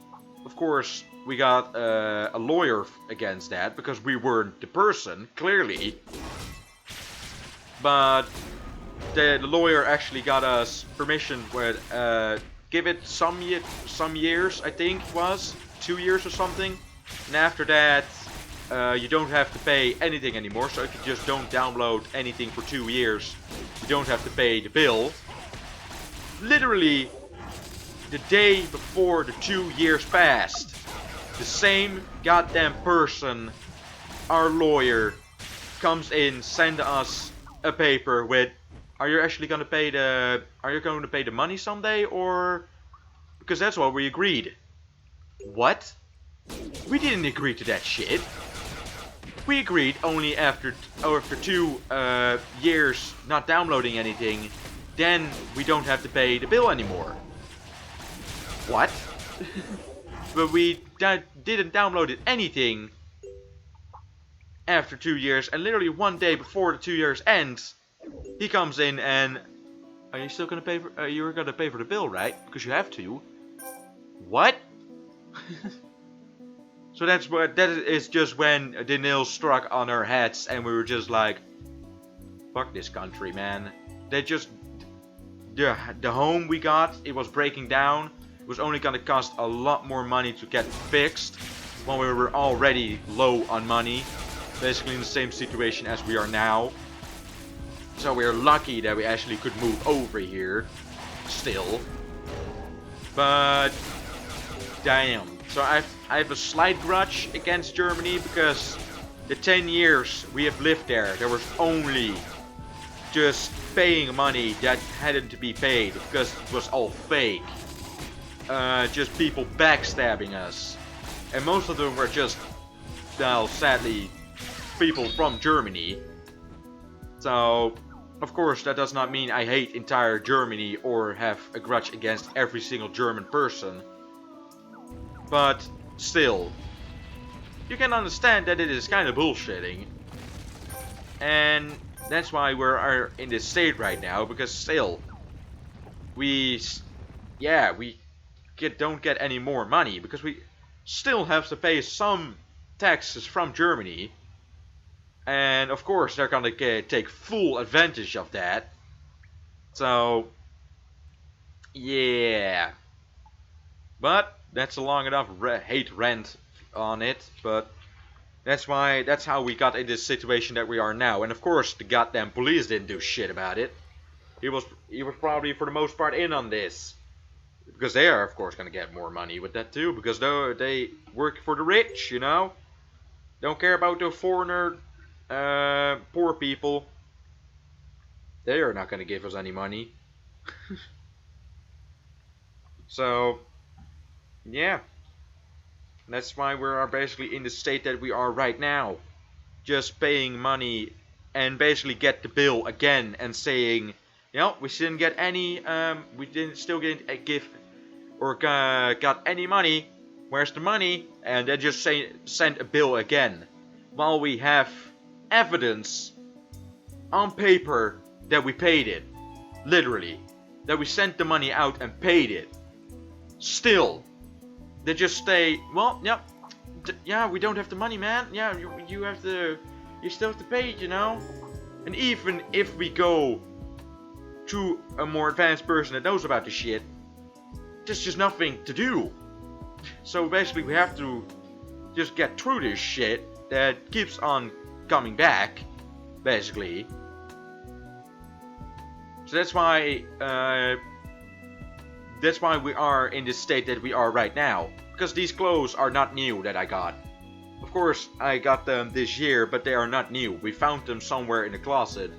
Of course, we got a lawyer against that because we weren't the person, clearly. But the lawyer actually got us permission with give it some years, I think it was 2 years or something, and after that you don't have to pay anything anymore. So if you just don't download anything for 2 years, you don't have to pay the bill. Literally the day before the 2 years passed, the same goddamn person, our lawyer, comes in, send us a paper with, are you actually gonna pay the money someday, or because that's what we agreed. What? We didn't agree to that shit. We agreed only after 2 years not downloading anything, then we don't have to pay the bill anymore. What? But we didn't download anything after 2 years, and literally one day before the 2 years ends, he comes in and, are you still gonna pay for? You're gonna pay for the bill, right? Because you have to. What? So that is just when the nails struck on our heads, and we were just like, fuck this country, man. They just, the home we got, it was breaking down. It was only gonna cost a lot more money to get fixed when we were already low on money. Basically in the same situation as we are now. So we're lucky that we actually could move over here. Still. But damn. So I have a slight grudge against Germany because the 10 years we have lived there was only just paying money that hadn't to be paid because it was all fake. Just people backstabbing us. And most of them were just, well, sadly, people from Germany. So, of course, that does not mean I hate entire Germany or have a grudge against every single German person. But, still, you can understand that it is kind of bullshitting. And that's why we're in this state right now, because still, we don't get any more money, because we still have to pay some taxes from Germany. And of course they're gonna take full advantage of that. So, yeah. But that's a long enough hate rant on it, but that's how we got in this situation that we are now. And of course the goddamn police didn't do shit about it. He was probably for the most part in on this. Because they are of course gonna get more money with that too, because they work for the rich, you know? Don't care about the foreigner, poor people. They are not gonna give us any money. So, yeah. That's why we are basically in the state that we are right now. Just paying money and basically get the bill again and saying, you know, we didn't get any, we still didn't give or got any money. Where's the money? And then just send a bill again. While we have evidence on paper that we paid it. Literally. That we sent the money out and paid it. Still. They just say, well, yeah, we don't have the money, man. Yeah, you still have to pay it, you know. And even if we go to a more advanced person that knows about the shit, there's just nothing to do. So basically we have to just get through this shit that keeps on coming back, basically. So that's why we are in this state that we are right now. Because these clothes are not new that I got. Of course, I got them this year, but they are not new. We found them somewhere in the closet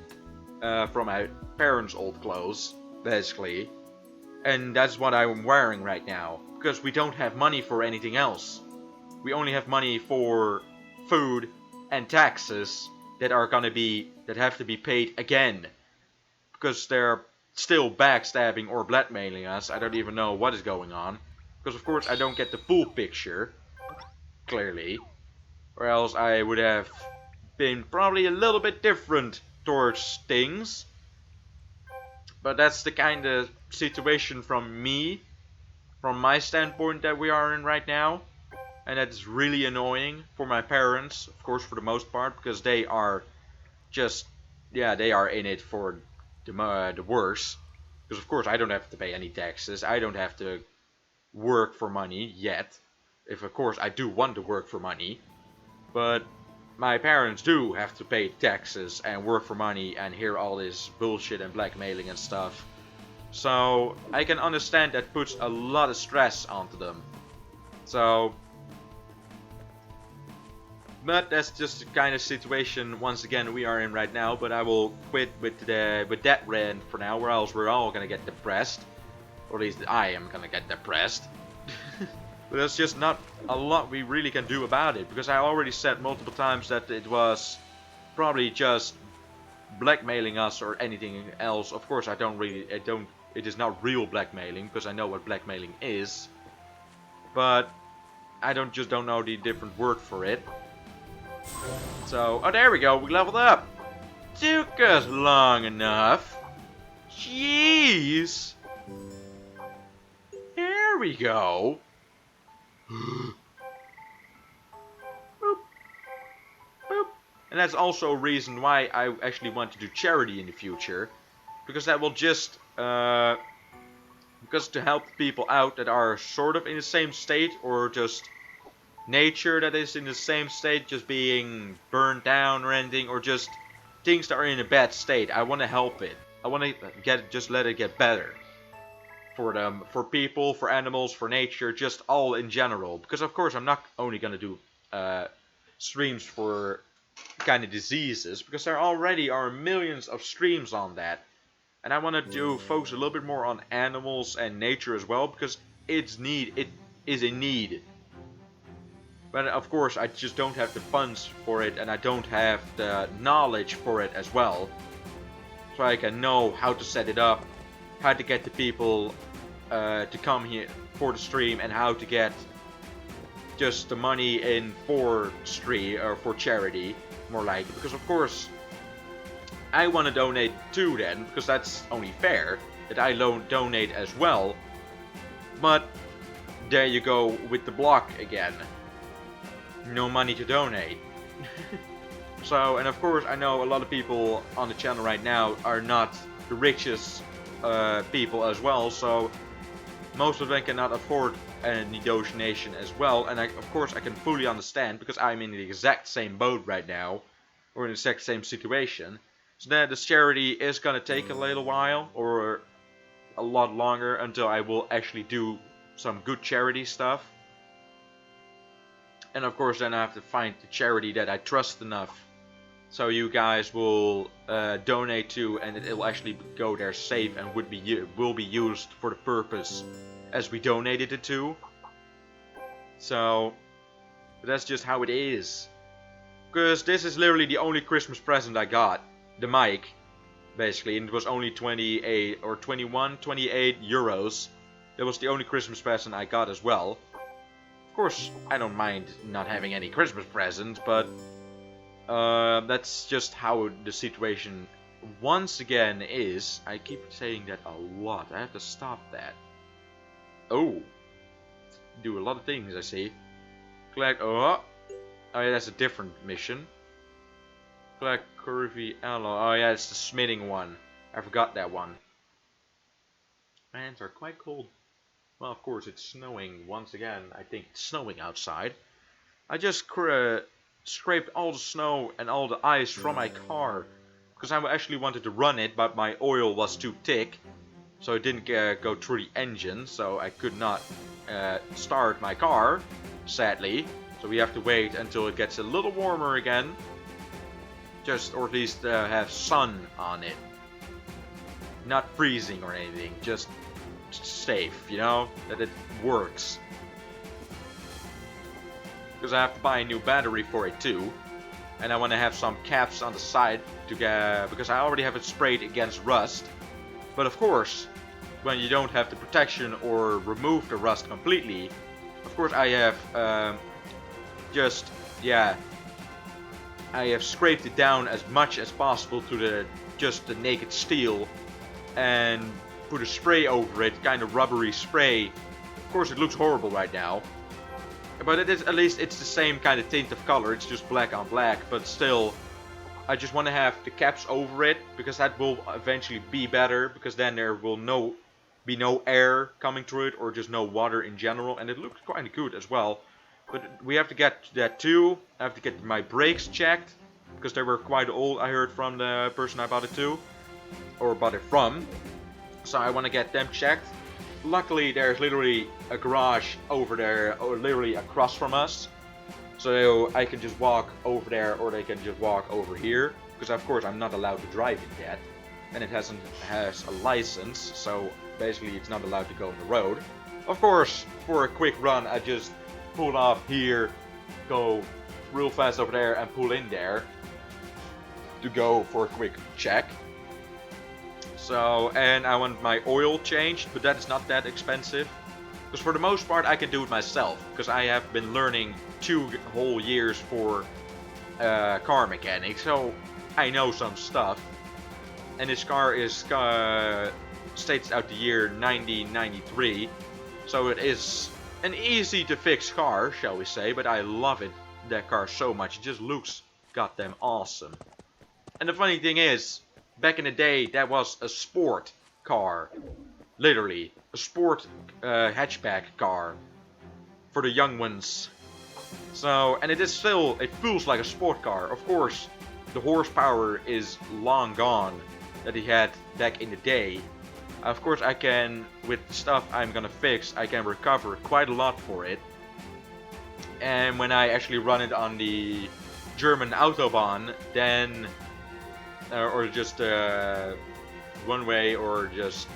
from my parents' old clothes, basically. And that's what I'm wearing right now. Because we don't have money for anything else. We only have money for food and taxes that have to be paid again. Because they're still backstabbing or blackmailing us. I don't even know what is going on. Because of course I don't get the full picture. Clearly. Or else I would have been probably a little bit different towards things. But that's the kind of situation from my standpoint that we are in right now. And that's really annoying for my parents, of course, for the most part, because they are just, they are in it for the worst. Because of course I don't have to pay any taxes, I don't have to work for money yet. If of course I do want to work for money. But my parents do have to pay taxes and work for money and hear all this bullshit and blackmailing and stuff. So I can understand that puts a lot of stress onto them. So, but that's just the kind of situation once again we are in right now. But I will quit with that rant for now, or else we're all gonna get depressed. Or at least I am gonna get depressed. But there's just not a lot we really can do about it, because I already said multiple times that it was probably just blackmailing us or anything else. Of course it is not real blackmailing, because I know what blackmailing is. But I don't know the different word for it. So, oh, there we go, we leveled up. Took us long enough. Jeez. There we go. Boop. Boop. And that's also a reason why I actually want to do charity in the future. Because that will just, because to help people out that are sort of in the same state, or just nature that is in the same state, just being burned down or anything, or just things that are in a bad state. I want to help it. I want to just let it get better. For them, for people, for animals, for nature, just all in general. Because of course I'm not only gonna do streams for kind of diseases, because there already are millions of streams on that. And I want to do focus a little bit more on animals and nature as well, because it is a need. But of course I just don't have the funds for it, and I don't have the knowledge for it as well. So I can know how to set it up, how to get the people to come here for the stream, and how to get just the money in for stream or for charity, more like, because of course I want to donate too then, because that's only fair that I donate as well. But there you go with the block again. No money to donate. So, and of course I know a lot of people on the channel right now are not the richest people as well, so most of them cannot afford any donation as well, and of course I can fully understand, because I'm in the exact same boat right now, or in the exact same situation. So then this charity is gonna take a little while, or a lot longer, until I will actually do some good charity stuff. And of course then I have to find the charity that I trust enough, so you guys will donate to, and it will actually go there safe and will be used for the purpose as we donated it to. So that's just how it is. Because this is literally the only Christmas present I got. The mic, basically, and it was only 28 or 28 euros. That was the only Christmas present I got as well. Of course, I don't mind not having any Christmas presents, but that's just how the situation once again is. I keep saying that a lot. I have to stop that. Oh, do a lot of things, I see. Collect. Oh yeah, that's a different mission. Collect curvy alloy. Oh yeah, it's the smithing one. I forgot that one. Hands are quite cold. Well, of course it's snowing once again. I think it's snowing outside. I just scraped all the snow and all the ice from my car, because I actually wanted to run it, but my oil was too thick, so it didn't go through the engine, so I could not start my car, sadly. So we have to wait until it gets a little warmer again, or at least have sun on it. Not freezing or anything, just safe, you know, that it works. Because I have to buy a new battery for it too, and I want to have some caps on the side to get, because I already have it sprayed against rust. But of course, when you don't have the protection or remove the rust completely, of course I have I have scraped it down as much as possible to just the naked steel, and put a spray over it, kind of rubbery spray. Of course it looks horrible right now, but it is, at least it's the same kind of tint of color. It's just black on black, but still, I just want to have the caps over it, because that will eventually be better, because then there will be no air coming through it, or just no water in general, and it looks quite good as well. But we have to get that too. I have to get my brakes checked, because they were quite old, I heard from the person I bought it to, or bought it from. So I want to get them checked. Luckily there's literally a garage over there, or literally across from us, so I can just walk over there, or they can just walk over here, because of course I'm not allowed to drive it yet, and it has a license, so basically it's not allowed to go on the road. Of course, for a quick run I just pull off here, go real fast over there, and pull in there to go for a quick check. So, and I want my oil changed, but that is not that expensive, because for the most part I can do it myself, because I have been learning 2 whole years for car mechanics, so I know some stuff. And this car is states out the year 1993, so it is an easy to fix car, shall we say, but I love that car so much. It just looks goddamn awesome. And the funny thing is, back in the day, that was a sport car. Literally. A sport hatchback car. For the young ones. So, and it is still, it feels like a sport car. Of course, the horsepower is long gone that he had back in the day. Of course, I can, with stuff I'm gonna fix, I can recover quite a lot for it. And when I actually run it on the German Autobahn, then, or just one way, or just,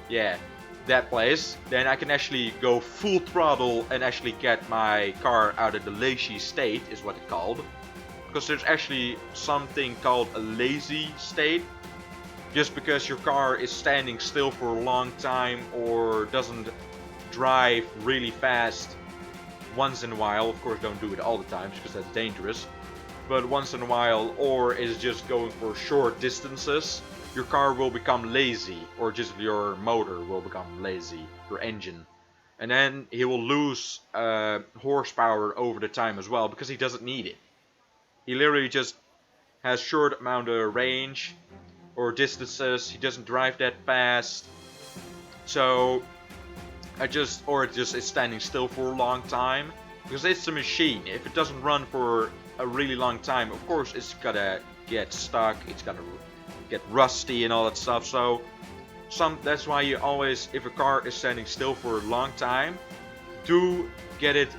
yeah, that place, then I can actually go full throttle and actually get my car out of the lazy state, is what it's called. Because there's actually something called a lazy state. Just because your car is standing still for a long time or doesn't drive really fast once in a while. Of course, don't do it all the time because that's dangerous. But once in a while, or is just going for short distances, your car will become lazy, or just your motor will become lazy, your engine. And then he will lose horsepower over the time as well, because he doesn't need it. He literally just has short amount of range or distances. He doesn't drive that fast. So it just is standing still for a long time, because it's a machine. If it doesn't run for a really long time, of course it's gonna get stuck, it's gonna get rusty and all that stuff. So that's why you always, if a car is standing still for a long time, do get it,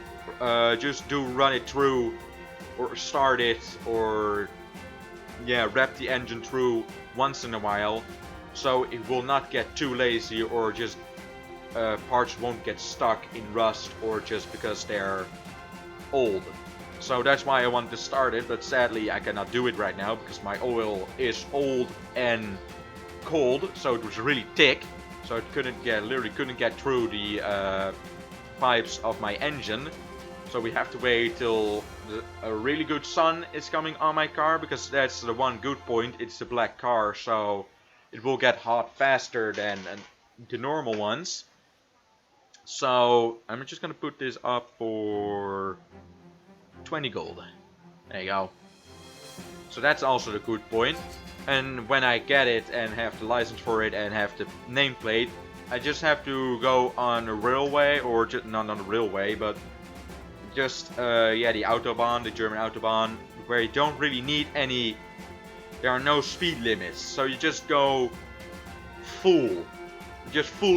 just do run it through, or start it, or yeah, wrap the engine through once in a while, so it will not get too lazy, or just parts won't get stuck in rust, or just because they're old. So that's why I wanted to start it, but sadly I cannot do it right now because my oil is old and cold, so it was really thick, so it literally couldn't get through the pipes of my engine. So we have to wait till a really good sun is coming on my car, because that's the one good point. It's a black car, so it will get hot faster than the normal ones. So I'm just gonna put this up for 20 gold. There you go. So that's also the good point. And when I get it and have the license for it and have the nameplate, I just have to go on a railway, or just not on a railway, but just yeah, the Autobahn, the German Autobahn, where you don't really need any, there are no speed limits, so you just go full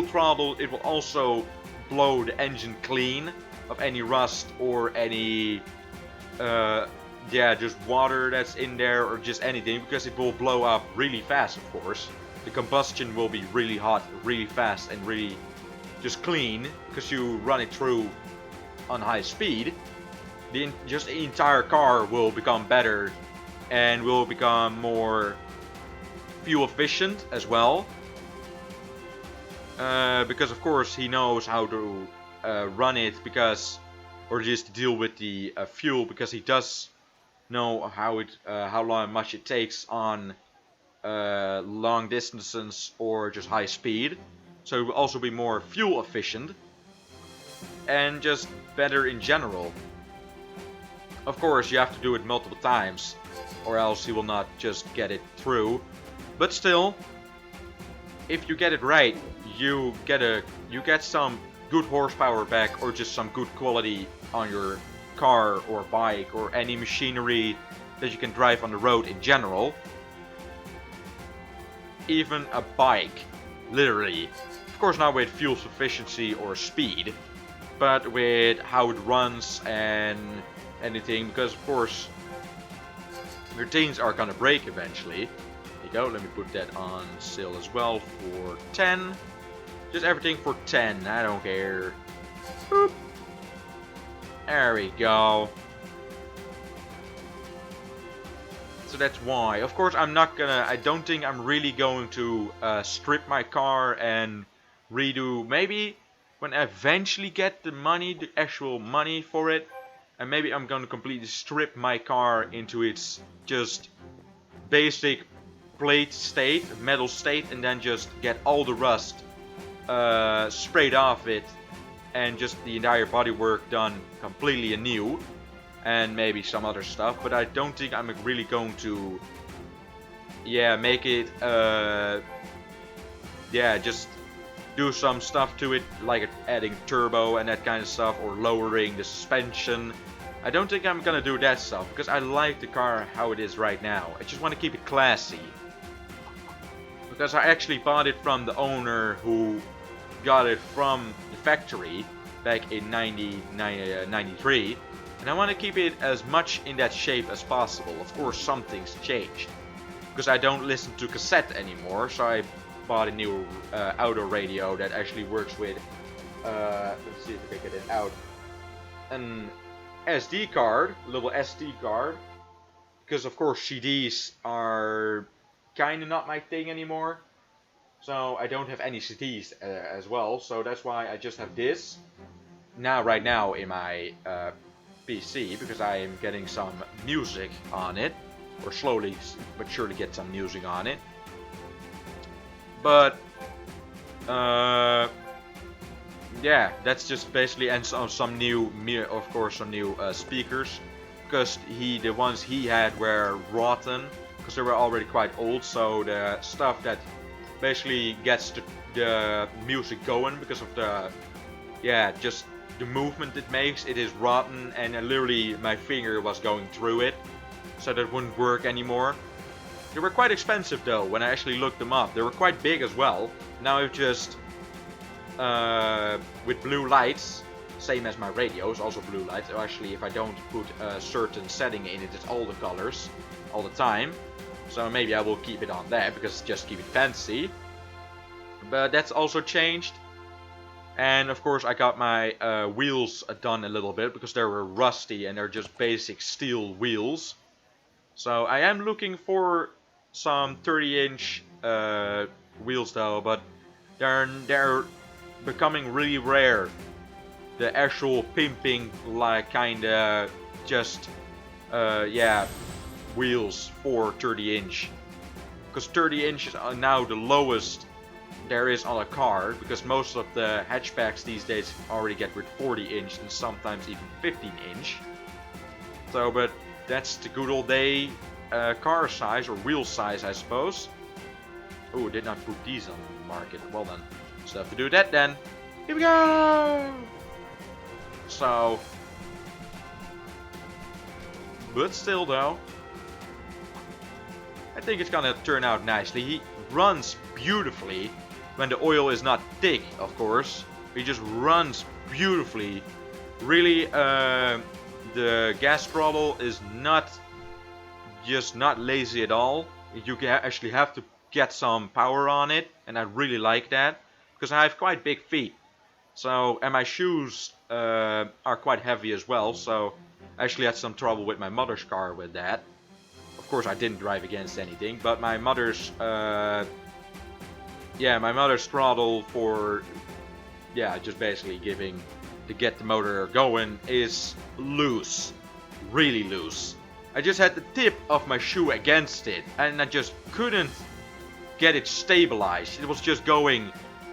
throttle. It will also blow the engine clean of any rust or any yeah, just water that's in there, or just anything, because it will blow up really fast. Of course, the combustion will be really hot, really fast, and really just clean, because you run it through on high speed. The entire car will become better and will become more fuel efficient as well, because of course he knows how to run it, because, or just deal with the fuel, because he does know how much it takes on long distances or just high speed. So it will also be more fuel efficient and just better in general. Of course, you have to do it multiple times, or else you will not just get it through. But still, if you get it right, you get some good horsepower back, or just some good quality on your car or bike or any machinery that you can drive on the road in general. Even a bike, literally. Of course, not with fuel efficiency or speed, but with how it runs and anything, because of course your things are gonna break eventually. There you go, let me put that on sale as well for 10. Just everything for 10, I don't care. Boop. There we go. So that's why. Of course, I don't think I'm really going to strip my car and redo. Maybe when I eventually get the money, the actual money for it, and maybe I'm going to completely strip my car into its just basic plate state, metal state, and then just get all the rust sprayed off it, and just the entire bodywork done completely anew, and maybe some other stuff. But I don't think I'm really going to, yeah, make it, yeah, just do some stuff to it, like adding turbo and that kind of stuff, or lowering the suspension, I don't think I'm gonna do that stuff, because I like the car how it is right now. I just want to keep it classy. Because I actually bought it from the owner who got it from the factory back in 93. And I want to keep it as much in that shape as possible. Of course, some things changed. Because I don't listen to cassette anymore, so I bought a new auto radio that actually works with, let's see if I can get it out, an SD card, a little SD card. Because of course CDs are kinda not my thing anymore. So I don't have any CDs as well, so that's why I just have this right now in my PC, because I am getting some music on it. Or slowly but surely get some music on it. But yeah, that's just basically, and some new, of course, some new speakers, because the ones he had were rotten, because they were already quite old. So the stuff that basically gets the music going, because of the just the movement it makes, it is rotten, and literally my finger was going through it. So that wouldn't work anymore. They were quite expensive though when I actually looked them up. They were quite big as well. Now I've just with blue lights, same as my radios, also blue lights. Actually, if I don't put a certain setting in it, it's all the colors all the time. So maybe I will keep it on that, because just keep it fancy. But that's also changed. And of course I got my wheels done a little bit, because they were rusty and they're just basic steel wheels. So I am looking for some 30-inch wheels though, but they're becoming really rare. The actual pimping, like kinda just wheels for 30-inch, because 30 inches are now the lowest there is on a car, because most of the hatchbacks these days already get with 40-inch and sometimes even 15-inch. So, but that's the good old day car size, or wheel size, I suppose. Oh, did not put these on the market. Well then, still have to do that then. Here we go! So, but still though, I think it's gonna turn out nicely. He runs beautifully when the oil is not thick, of course. He just runs beautifully. Really, the gas throttle is not lazy at all. You actually have to get some power on it, and I really like that, because I have quite big feet. So, and my shoes are quite heavy as well, so I actually had some trouble with my mother's car with that. Of course I didn't drive against anything, but my mother's throttle for just basically to get the motor going is loose. Really loose. I just had the tip of my shoe against it, and I just couldn't get it stabilized. It was just going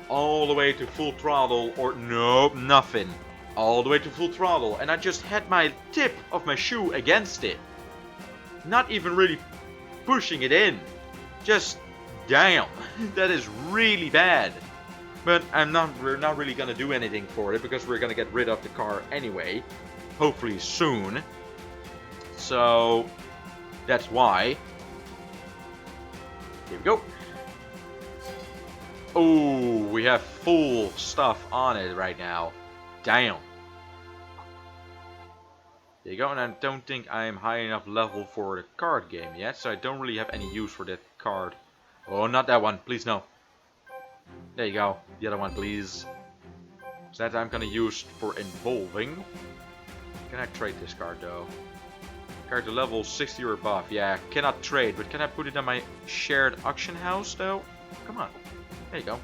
all the way to full throttle, or nope, nothing. All the way to full throttle, and I just had my tip of my shoe against it. Not even really pushing it in. Just, damn, that is really bad. But we're not really gonna do anything for it, because we're gonna get rid of the car anyway. Hopefully soon. So, that's why. Here we go. Oh, we have full stuff on it right now. Damn. There you go, and I don't think I am high enough level for the card game yet, so I don't really have any use for that card. Oh, not that one, please no. There you go, the other one please. So that I'm gonna use for involving. Can I trade this card though? Character level 60 or above, yeah, cannot trade, but can I put it on my shared auction house though? Come on, there you go.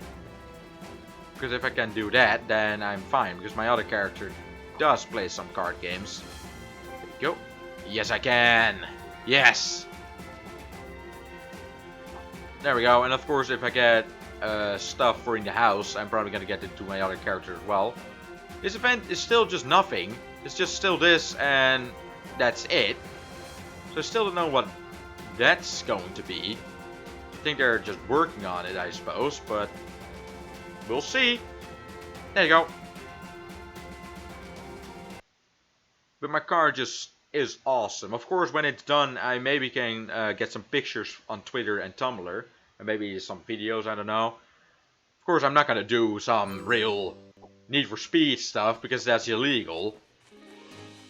Because if I can do that, then I'm fine, because my other character does play some card games. There we go. Yes, I can! Yes! There we go, and of course if I get stuff for in the house, I'm probably gonna get it to my other character as well. This event is still just nothing. It's just still this, and that's it. So I still don't know what that's going to be. I think they're just working on it, I suppose, but we'll see. There you go. But my car just is awesome. Of course, when it's done, I maybe can get some pictures on Twitter and Tumblr. And maybe some videos, I don't know. Of course, I'm not gonna do some real Need for Speed stuff, because that's illegal.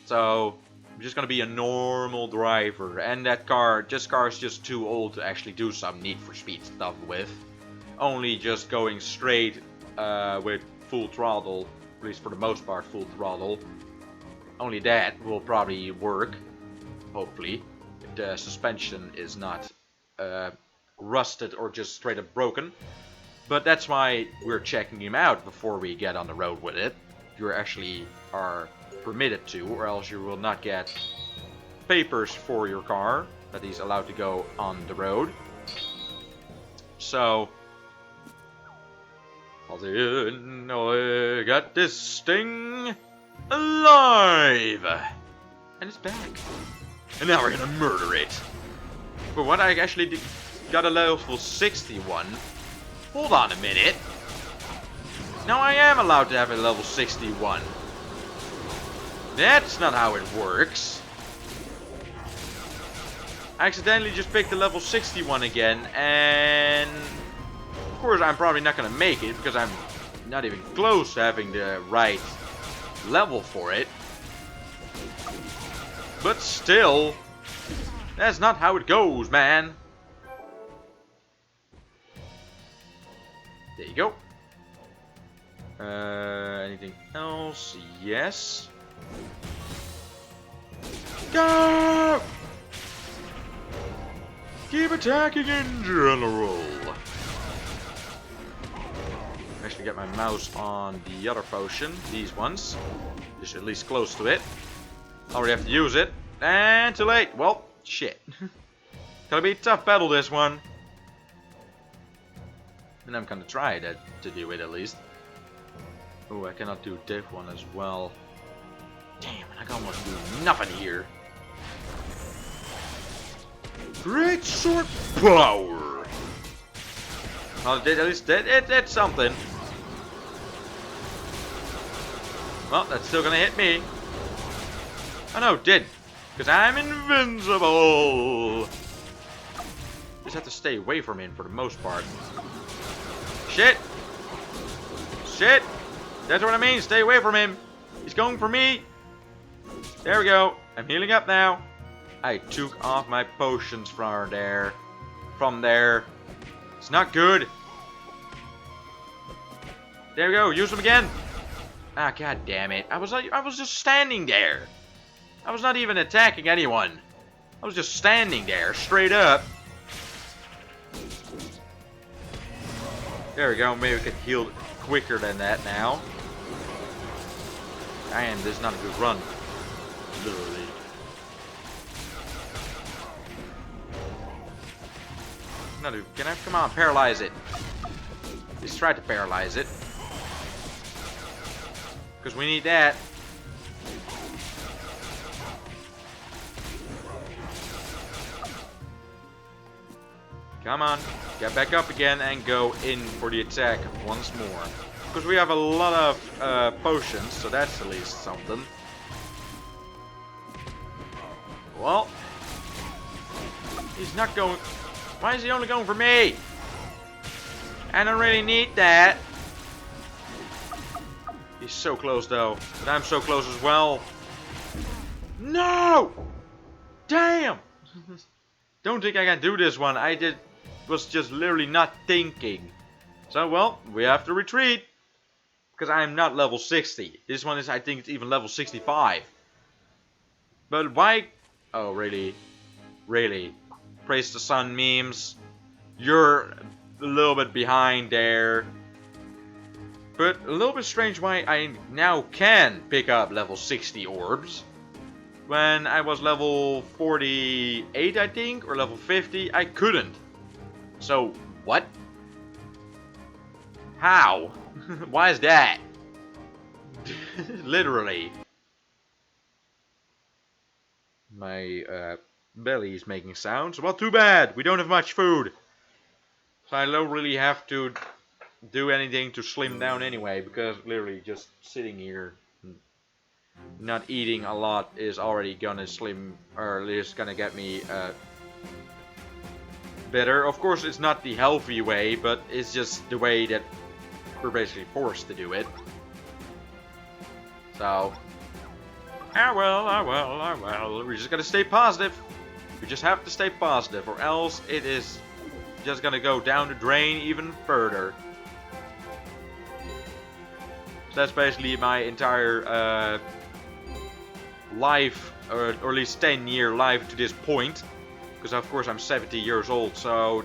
So, I'm just gonna be a normal driver. And that car, this car is just too old to actually do some Need for Speed stuff with. Only just going straight with full throttle, at least for the most part full throttle. Only that will probably work, hopefully, if the suspension is not rusted or just straight up broken. But that's why we're checking him out before we get on the road with it. You actually are permitted to, or else you will not get papers for your car that he's allowed to go on the road. So, I got this thing alive! And it's back. And now we're gonna murder it. But what, I actually got a level 61. Hold on a minute. Now I am allowed to have a level 61. That's not how it works. I accidentally just picked the level 61 again, and of course I'm probably not gonna make it because I'm not even close to having the right level for it. But still, that's not how it goes, man. There you go. Anything else? Yes. Go! Keep attacking in general. Actually get my mouse on the other potion, these ones. Just at least close to it. Already have to use it. And too late. Well, shit. Gonna be a tough battle, this one. And I'm gonna try that to do it at least. Oh, I cannot do this one as well. Damn, I can almost do nothing here. Great sword power. Well, at least it's something. Well, that's still gonna hit me. Oh no, it did. Because I'm invincible. Just have to stay away from him for the most part. Shit! Shit! That's what I mean, stay away from him. He's going for me. There we go. I'm healing up now. I took off my potions from there. It's not good. There we go, use them again. Ah, god damn it. I was just standing there. I was not even attacking anyone. I was just standing there, straight up. There we go, maybe we could heal quicker than that now. Damn, this is not a good run. Literally. Can I come on, paralyze it? Let's try to paralyze it. Because we need that. Come on, get back up again and go in for the attack once more. Because we have a lot of potions, so that's at least something. Well, he's not going. Why is he only going for me? I don't really need that. He's so close though, but I'm so close as well. No! Damn! Don't think I can do this one. Was just literally not thinking. So, well, we have to retreat. Because I'm not level 60. This one is, I think, it's even level 65. But why? Oh, really? Really? Praise the sun memes. You're a little bit behind there. But a little bit strange why I now can pick up level 60 orbs. When I was level 48, I think, or level 50, I couldn't. So, what? How? Why is that? Literally. My belly is making sounds. Well, too bad. We don't have much food. So I don't really have to do anything to slim down anyway. Because literally just sitting here not eating a lot is already gonna or is gonna get me better. Of course, it's not the healthy way, but it's just the way that we're basically forced to do it. So, well. We're just gonna stay positive. We just have to stay positive, or else it is just gonna go down the drain even further. So that's basically my entire life, or at least 10-year life to this point. Because of course I'm 70 years old, so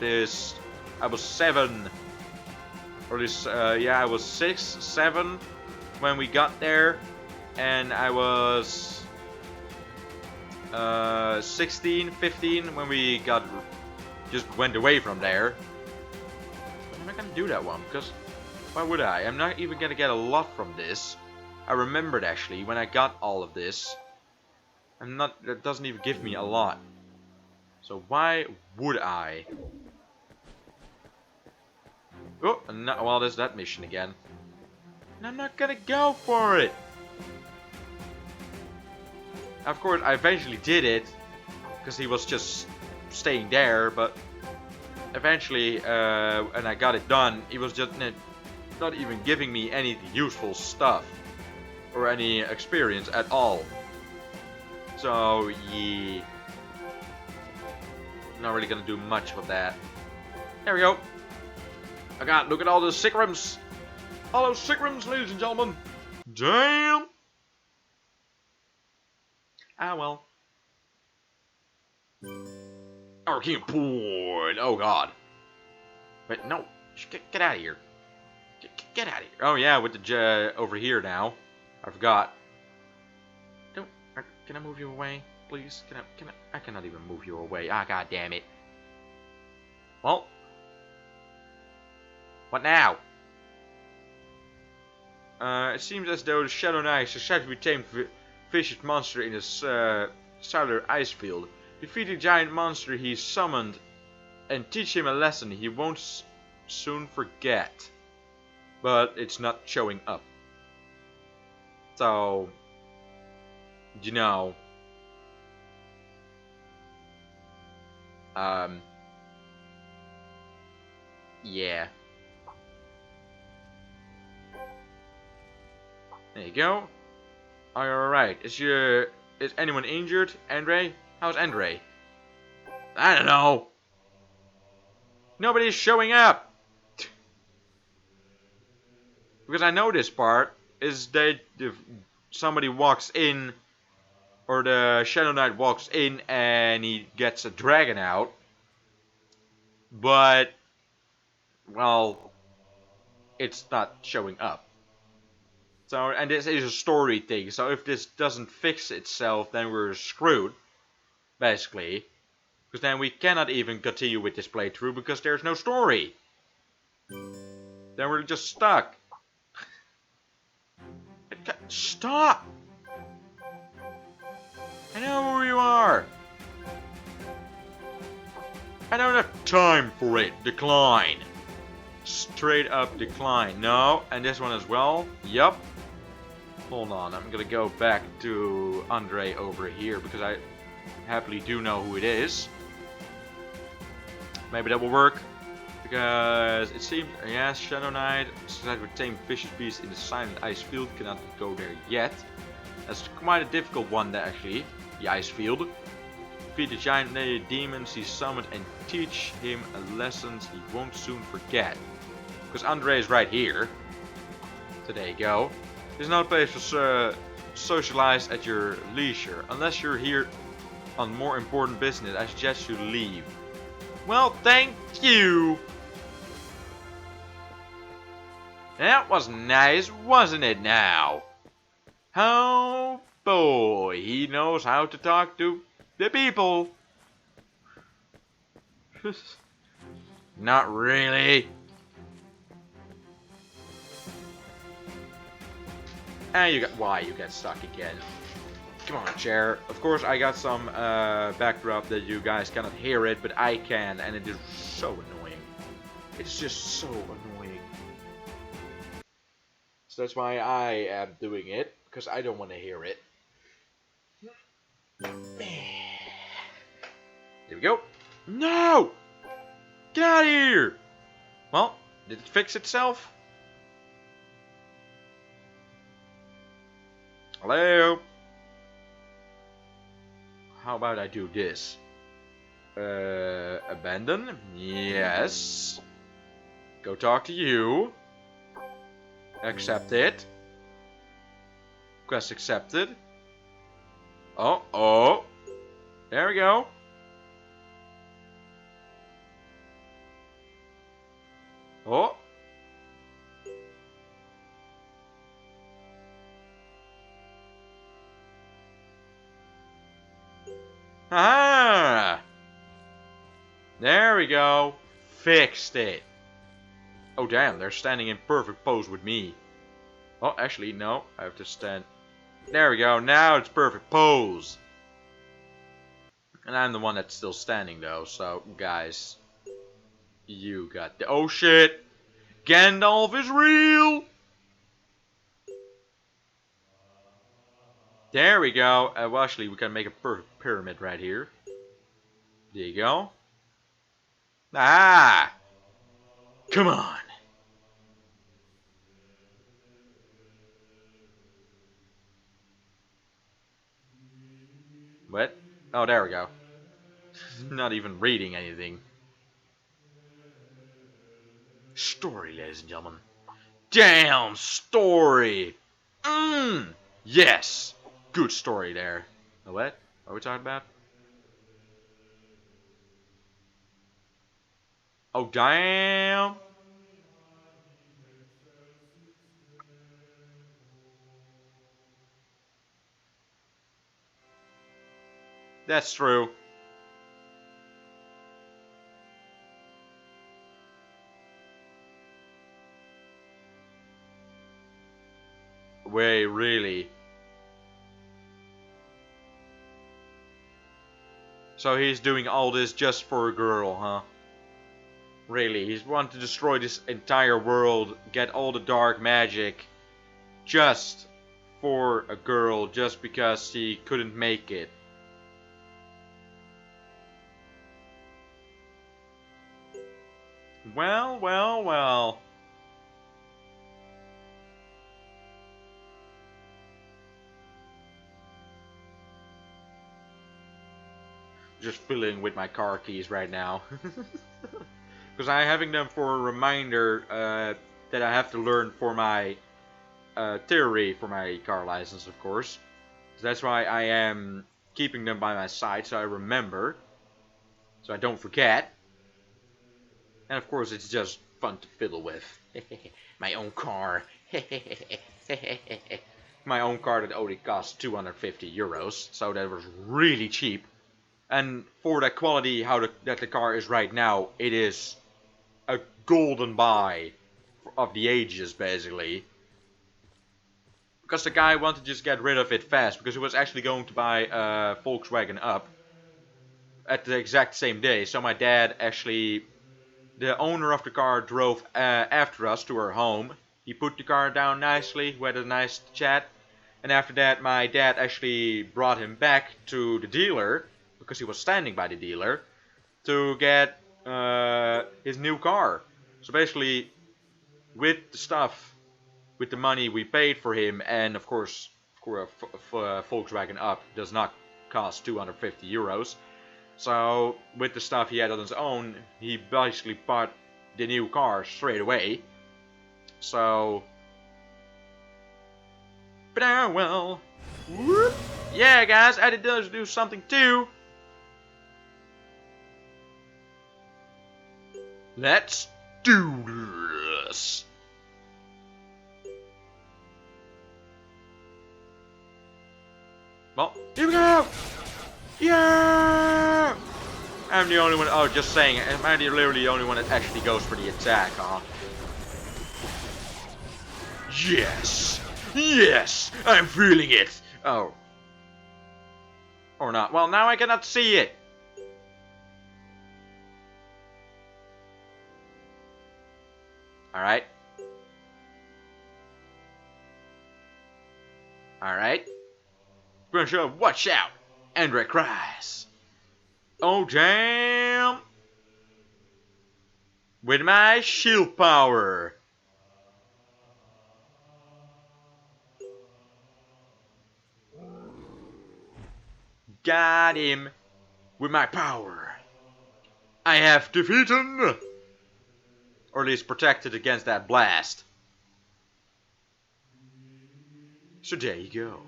I was 7, or I was 6, 7 when we got there, and I was 16, 15 when we just went away from there. I'm not gonna do that one, because why would I? I'm not even gonna get a lot from this. I remembered actually when I got all of this. That doesn't even give me a lot. So why would I? Oh, no, well, there's that mission again. And I'm not gonna go for it. Of course, I eventually did it because he was just staying there. But eventually, when I got it done, he was just not even giving me any useful stuff or any experience at all. So yeah. Not really gonna do much with that. There we go. I got, look at all those Sigrams. All those Sigrams, ladies and gentlemen. Damn. Ah, well. Arcane Point. Oh, God. Wait, no. Get out of here. Get out of here. Oh, yeah, with the over here now. I forgot. Can I move you away? Please, I cannot even move you away. Ah, god damn it. Well. What now? It seems as though the Shadow Knight successfully tamed vicious monster in the cellular ice field. Defeat the giant monster he summoned and teach him a lesson he won't soon forget. But it's not showing up. So, you know. Yeah. There you go. Alright, is anyone injured? Andre? How's Andre? I don't know. Nobody's showing up. Because I know this part is that if somebody walks in, or the Shadow Knight walks in and he gets a dragon out. But, well, it's not showing up. So, and this is a story thing, so if this doesn't fix itself, then we're screwed, basically. Because then we cannot even continue with this playthrough because there's no story. Then we're just stuck. Stop! I know who you are! I don't have time for it. Decline. Straight up decline. No, and this one as well. Yup. Hold on, I'm gonna go back to Andre over here because I happily do know who it is. Maybe that will work. Because it seems, yes, Shadow Knight, successfully tame vicious beast in the silent ice field, cannot go there yet. That's quite a difficult one there, actually, the ice field. Defeat the giant demons he summoned and teach him lessons he won't soon forget. Because Andre is right here. So there you go. There's no place for socialize at your leisure. Unless you're here on more important business, I suggest you leave. Well, thank you! That was nice, wasn't it now? Oh boy, he knows how to talk to the people. Not really. And you get stuck again. Come on, chair. Of course, I got some backdrop that you guys cannot hear it, but I can, and it is so annoying. It's just so annoying. That's why I am doing it, because I don't want to hear it. Here we go. No! Get out of here! Well, did it fix itself? Hello? How about I do this? Abandon? Yes. Go talk to you. Accept it. Quest accepted. Oh. There we go. Oh. Ah! There we go. Fixed it. Oh damn, they're standing in perfect pose with me. Oh, actually, no. I have to stand. There we go. Now it's perfect pose. And I'm the one that's still standing though. So, guys. You got the... Oh shit! Gandalf is real! There we go. Well, actually, we can make a perfect pyramid right here. There you go. Ah! Come on! What? Oh, there we go. Not even reading anything. Story, ladies and gentlemen. Damn story! Yes! Good story there. Oh, what? What are we talking about? Oh, damn! That's true. Wait, really? So he's doing all this just for a girl, huh? Really, he's wanting to destroy this entire world, get all the dark magic, just for a girl, just because he couldn't make it. Well. Just fiddling with my car keys right now. Because I'm having them for a reminder that I have to learn for my theory for my car license, of course. So that's why I am keeping them by my side so I remember. So I don't forget. And of course it's just fun to fiddle with. My own car. My own car that only cost 250 euros. So that was really cheap. And for the quality that the car is right now, it is a golden buy of the ages, basically. Because the guy wanted to just get rid of it fast, because he was actually going to buy a Volkswagen Up at the exact same day. So my dad actually, the owner of the car, drove after us to our home. He put the car down nicely, we had a nice chat. And after that, my dad actually brought him back to the dealer, because he was standing by the dealer, to get his new car. So basically, with the stuff, with the money we paid for him, and of course Volkswagen Up does not cost 250 euros. So with the stuff he had on his own, he basically bought the new car straight away. So, but well, whoop. Yeah, guys, I did do something too. Let's do this. Well, here we go! Yeah! I'm the only one. Oh, just saying. Am I literally the only one that actually goes for the attack, huh? Yes! Yes! I'm feeling it! Oh. Or not. Well, now I cannot see it. Alright. Alright. Special, watch out! Andre cries. Oh damn! With my shield power. Got him with my power. I have defeated, or at least protected against that blast. So there you go.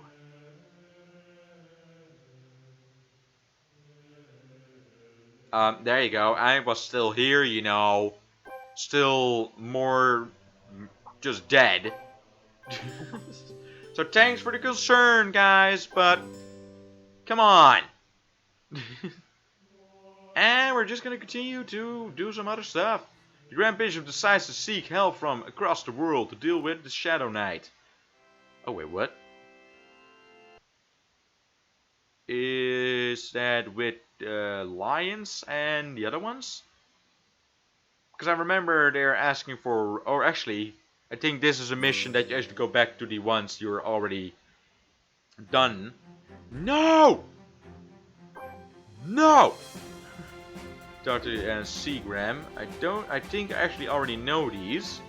There you go. I was still here, you know. Still more just dead. So thanks for the concern, guys, but come on. And we're just gonna continue to do some other stuff. The Grand Bishop decides to seek help from across the world to deal with the Shadow Knight. Oh wait, what? Is that with Lions and the other ones? Because I remember they're asking for, or actually, I think this is a mission that you actually go back to the ones you're already done. No! No! Dr. Seagram. I think I actually already know these.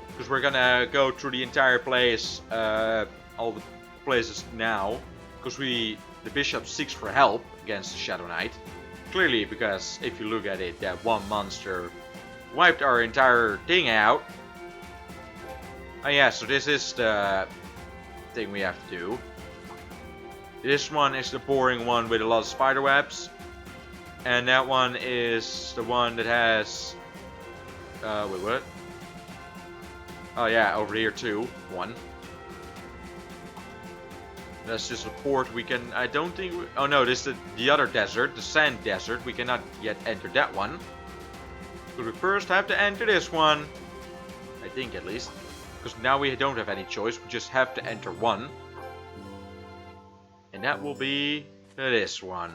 Because we're gonna go through the entire place, all the places now. Because the bishop seeks for help against the Shadow Knight. Clearly, because if you look at it, that one monster wiped our entire thing out. Oh yeah, so this is the thing we have to do. This one is the boring one with a lot of spider webs. And that one is the one that has... wait, what? Oh yeah, over here too. One. That's just a port we can... I don't think... oh no, this is the other desert. The sand desert. We cannot yet enter that one. Because we first have to enter this one. I think at least. Because now we don't have any choice. We just have to enter one. And that will be this one.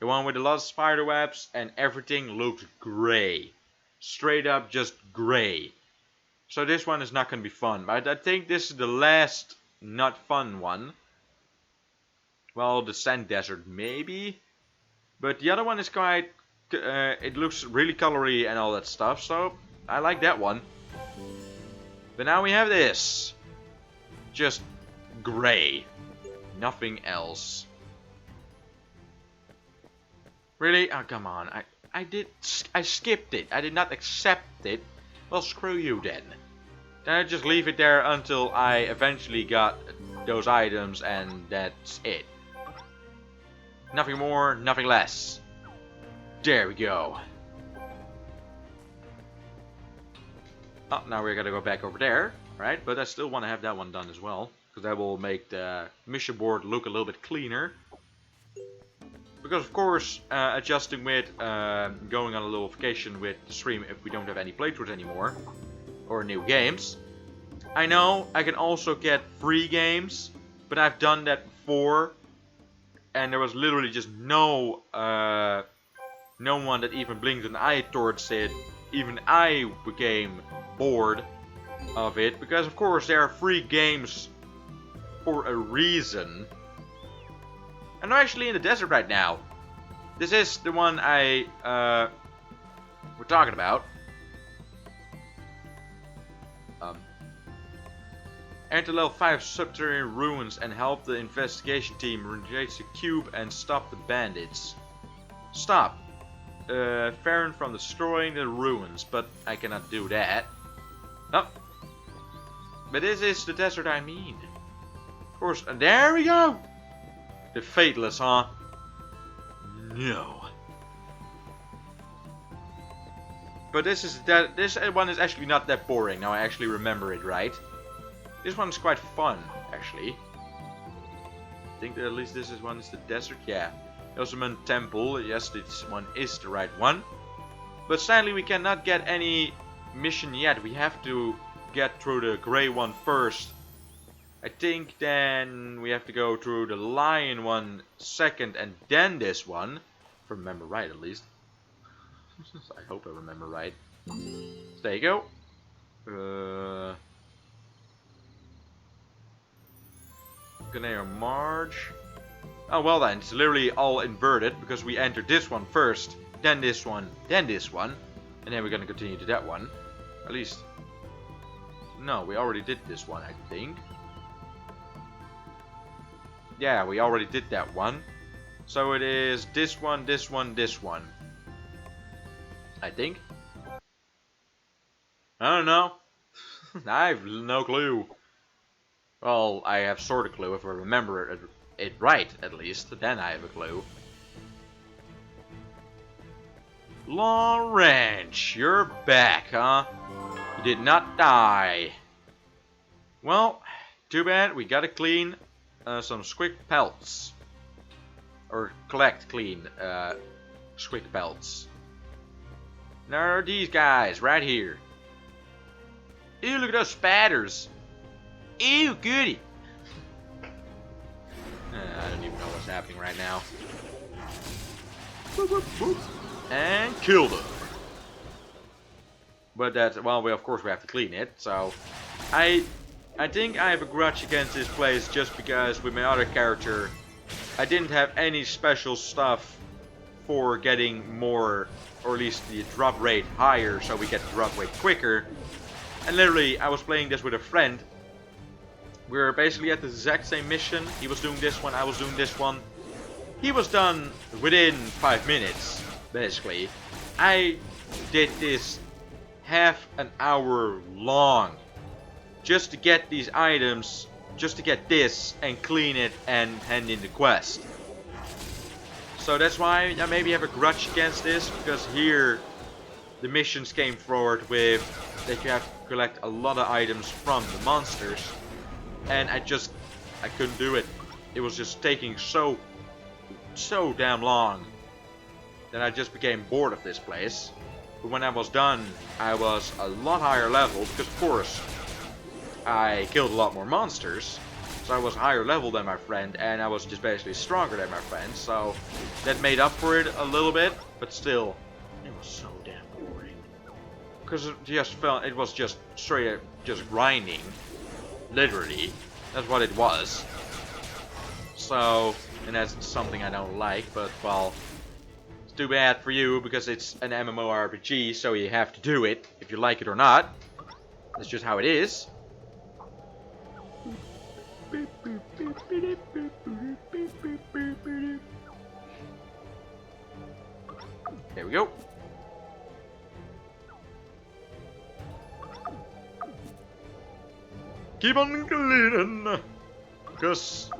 The one with a lot of spider webs and everything looks grey. Straight up just grey. So this one is not going to be fun. But I think this is the last not fun one. Well, the sand desert maybe. But the other one is quite... it looks really colory and all that stuff. So I like that one. But now we have this. Just grey. Nothing else. Really? Oh, come on. I skipped it. I did not accept it. Well, screw you then. Then I just leave it there until I eventually got those items and that's it. Nothing more, nothing less. There we go. Oh, now we're gonna go back over there, right? But I still want to have that one done as well. Because that will make the mission board look a little bit cleaner. Because of course, adjusting with going on a little vacation with the stream if we don't have any playthroughs anymore. Or new games. I know I can also get free games. But I've done that before. And there was literally just no one that even blinked an eye towards it. Even I became bored of it. Because of course there are free games for a reason. And I'm actually in the desert right now. This is the one we're talking about. Enter level 5 subterranean ruins and help the investigation team reach the cube and stop the bandits. Stop. Farron from destroying the ruins, but I cannot do that. Oh. But this is the desert I mean. Of course, and there we go! The Fateless, huh? No. But this one is actually not that boring. Now I actually remember it right. This one is quite fun, actually. I think that at least this one is the desert. Yeah. Osman Temple. Yes, this one is the right one. But sadly, we cannot get any mission yet. We have to get through the grey one first. I think then we have to go through the lion one second and then this one. If I remember right, at least. I hope I remember right. So there you go. Canary Marge. Oh well then, it's literally all inverted because we entered this one first, then this one, and then we're gonna continue to that one. At least, no, we already did this one, I think. Yeah, we already did that one. So it is this one, this one, this one. I think. I don't know. I have no clue. Well, I have sort of clue if I remember it right, at least. Then I have a clue. Long Ranch, you're back, huh? You did not die. Well, too bad. We gotta clean some squick pelts. Or clean squick pelts. There are these guys right here. Ew, look at those spatters. Ew, goody. I don't even know what's happening right now. Boop, boop, boop. And killed him. But that's, well, of course we have to clean it. So I think I have a grudge against this place just because with my other character I didn't have any special stuff for getting more, or at least the drop rate higher, so we get the drop rate quicker. And literally I was playing this with a friend. We were basically at the exact same mission. He was doing this one, I was doing this one. He was done within 5 minutes, basically. I did this half an hour long just to get these items, just to get this and clean it and hand in the quest. So that's why I maybe have a grudge against this, because here the missions came forward with that you have to collect a lot of items from the monsters, and I couldn't do it. It was just taking so damn long that I just became bored of this place. But when I was done, I was a lot higher level, because of course I killed a lot more monsters, so I was higher level than my friend, and I was just basically stronger than my friend, so that made up for it a little bit, but still, it was so damn boring. Because it was just straight up just grinding, literally, that's what it was. So, and that's something I don't like, but well, it's too bad for you, because it's an MMORPG, so you have to do it, if you like it or not. That's just how it is. There we go. Keep on cleaning, because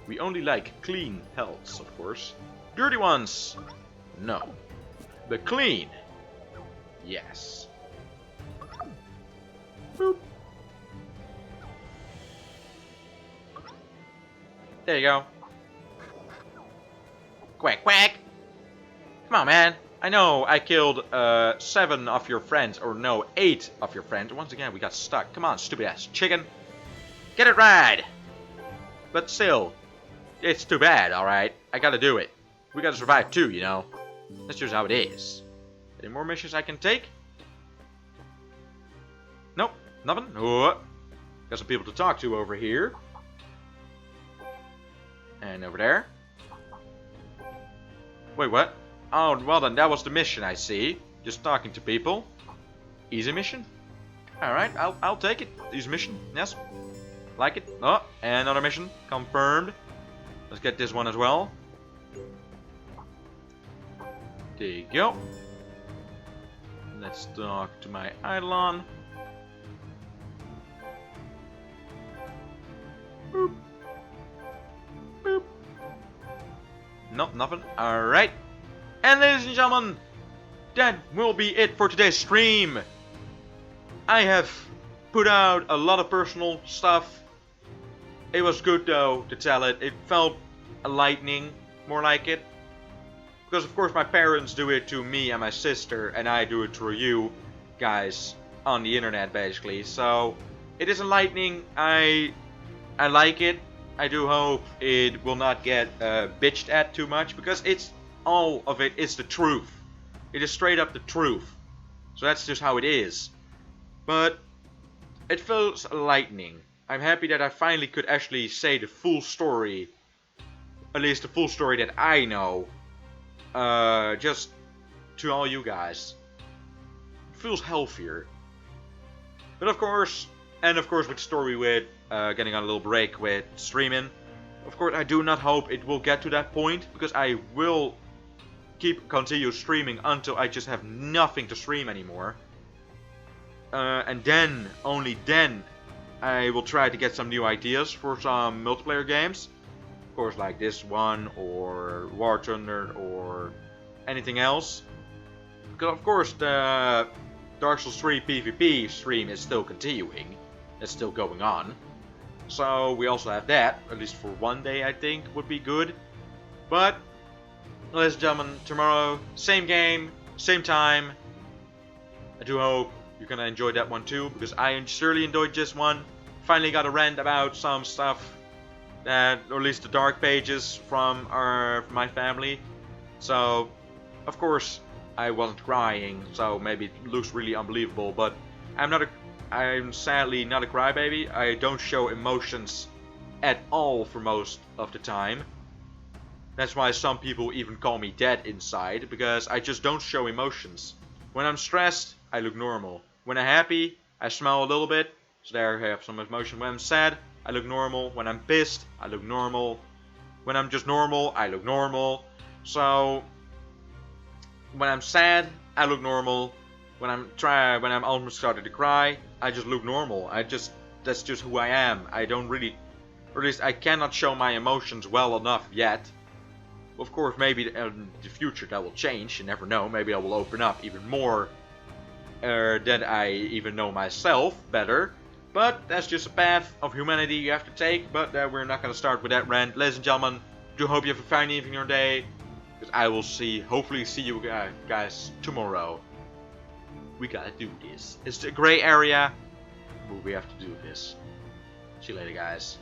we only like clean pelts, of course. Dirty ones, no. But clean, yes. Boop. There you go. Quack, quack. Come on, man. I know I killed 7 of your friends, or no, 8 of your friends. Once again, we got stuck. Come on, stupid ass chicken. Get it right. But still, it's too bad, alright? I gotta do it. We gotta survive too, you know? That's just how it is. Any more missions I can take? Nope, nothing. Oh, got some people to talk to over here. And over there. Wait, what? Oh, well then, that was the mission, I see. Just talking to people. Easy mission? Alright, I'll take it. Easy mission, yes. Like it. Oh, and another mission. Confirmed. Let's get this one as well. There you go. Let's talk to my Eidolon. Boop. Boop. Nope, nothing. Alright. And ladies and gentlemen, that will be it for today's stream. I have put out a lot of personal stuff. It was good though to tell it. It felt enlightening, more like it. Because of course my parents do it to me and my sister, and I do it through you guys on the internet basically. So it is enlightening. I like it. I do hope it will not get bitched at too much, because it's all of it is the truth. It is straight up the truth. So that's just how it is. But it feels enlightening. I'm happy that I finally could actually say the full story. At least the full story that I know. Just to all you guys. It feels healthier. But of course, and of course with story with getting on a little break with streaming. Of course, I do not hope it will get to that point, because I will continue streaming until I just have nothing to stream anymore. And then, only then, I will try to get some new ideas for some multiplayer games. Of course, like this one, or War Thunder, or anything else. Because of course the Dark Souls 3 PvP stream is still continuing. It's still going on. So we also have that, at least for one day I think would be good. But, ladies and gentlemen, tomorrow, same game, same time. I do hope you're gonna enjoy that one too, because I surely enjoyed this one. Finally got a rant about some stuff, that, or at least the dark pages from my family. So, of course, I wasn't crying, so maybe it looks really unbelievable, but I'm sadly not a crybaby. I don't show emotions at all for most of the time. That's why some people even call me dead inside, because I just don't show emotions. When I'm stressed, I look normal. When I'm happy, I smile a little bit, so there I have some emotion. When I'm sad, I look normal. When I'm pissed, I look normal. When I'm just normal, I look normal. So, when I'm sad, I look normal. When I'm almost starting to cry, I just look normal. That's just who I am. I don't really, or at least I cannot show my emotions well enough yet. Of course, maybe in the future that will change. You never know. Maybe I will open up even more than I even know myself better. But that's just a path of humanity you have to take. But we're not going to start with that rant. Ladies and gentlemen, do hope you have a fine evening or day. Because I will hopefully see you guys tomorrow. We gotta do this. It's a gray area, but we have to do this. See you later, guys.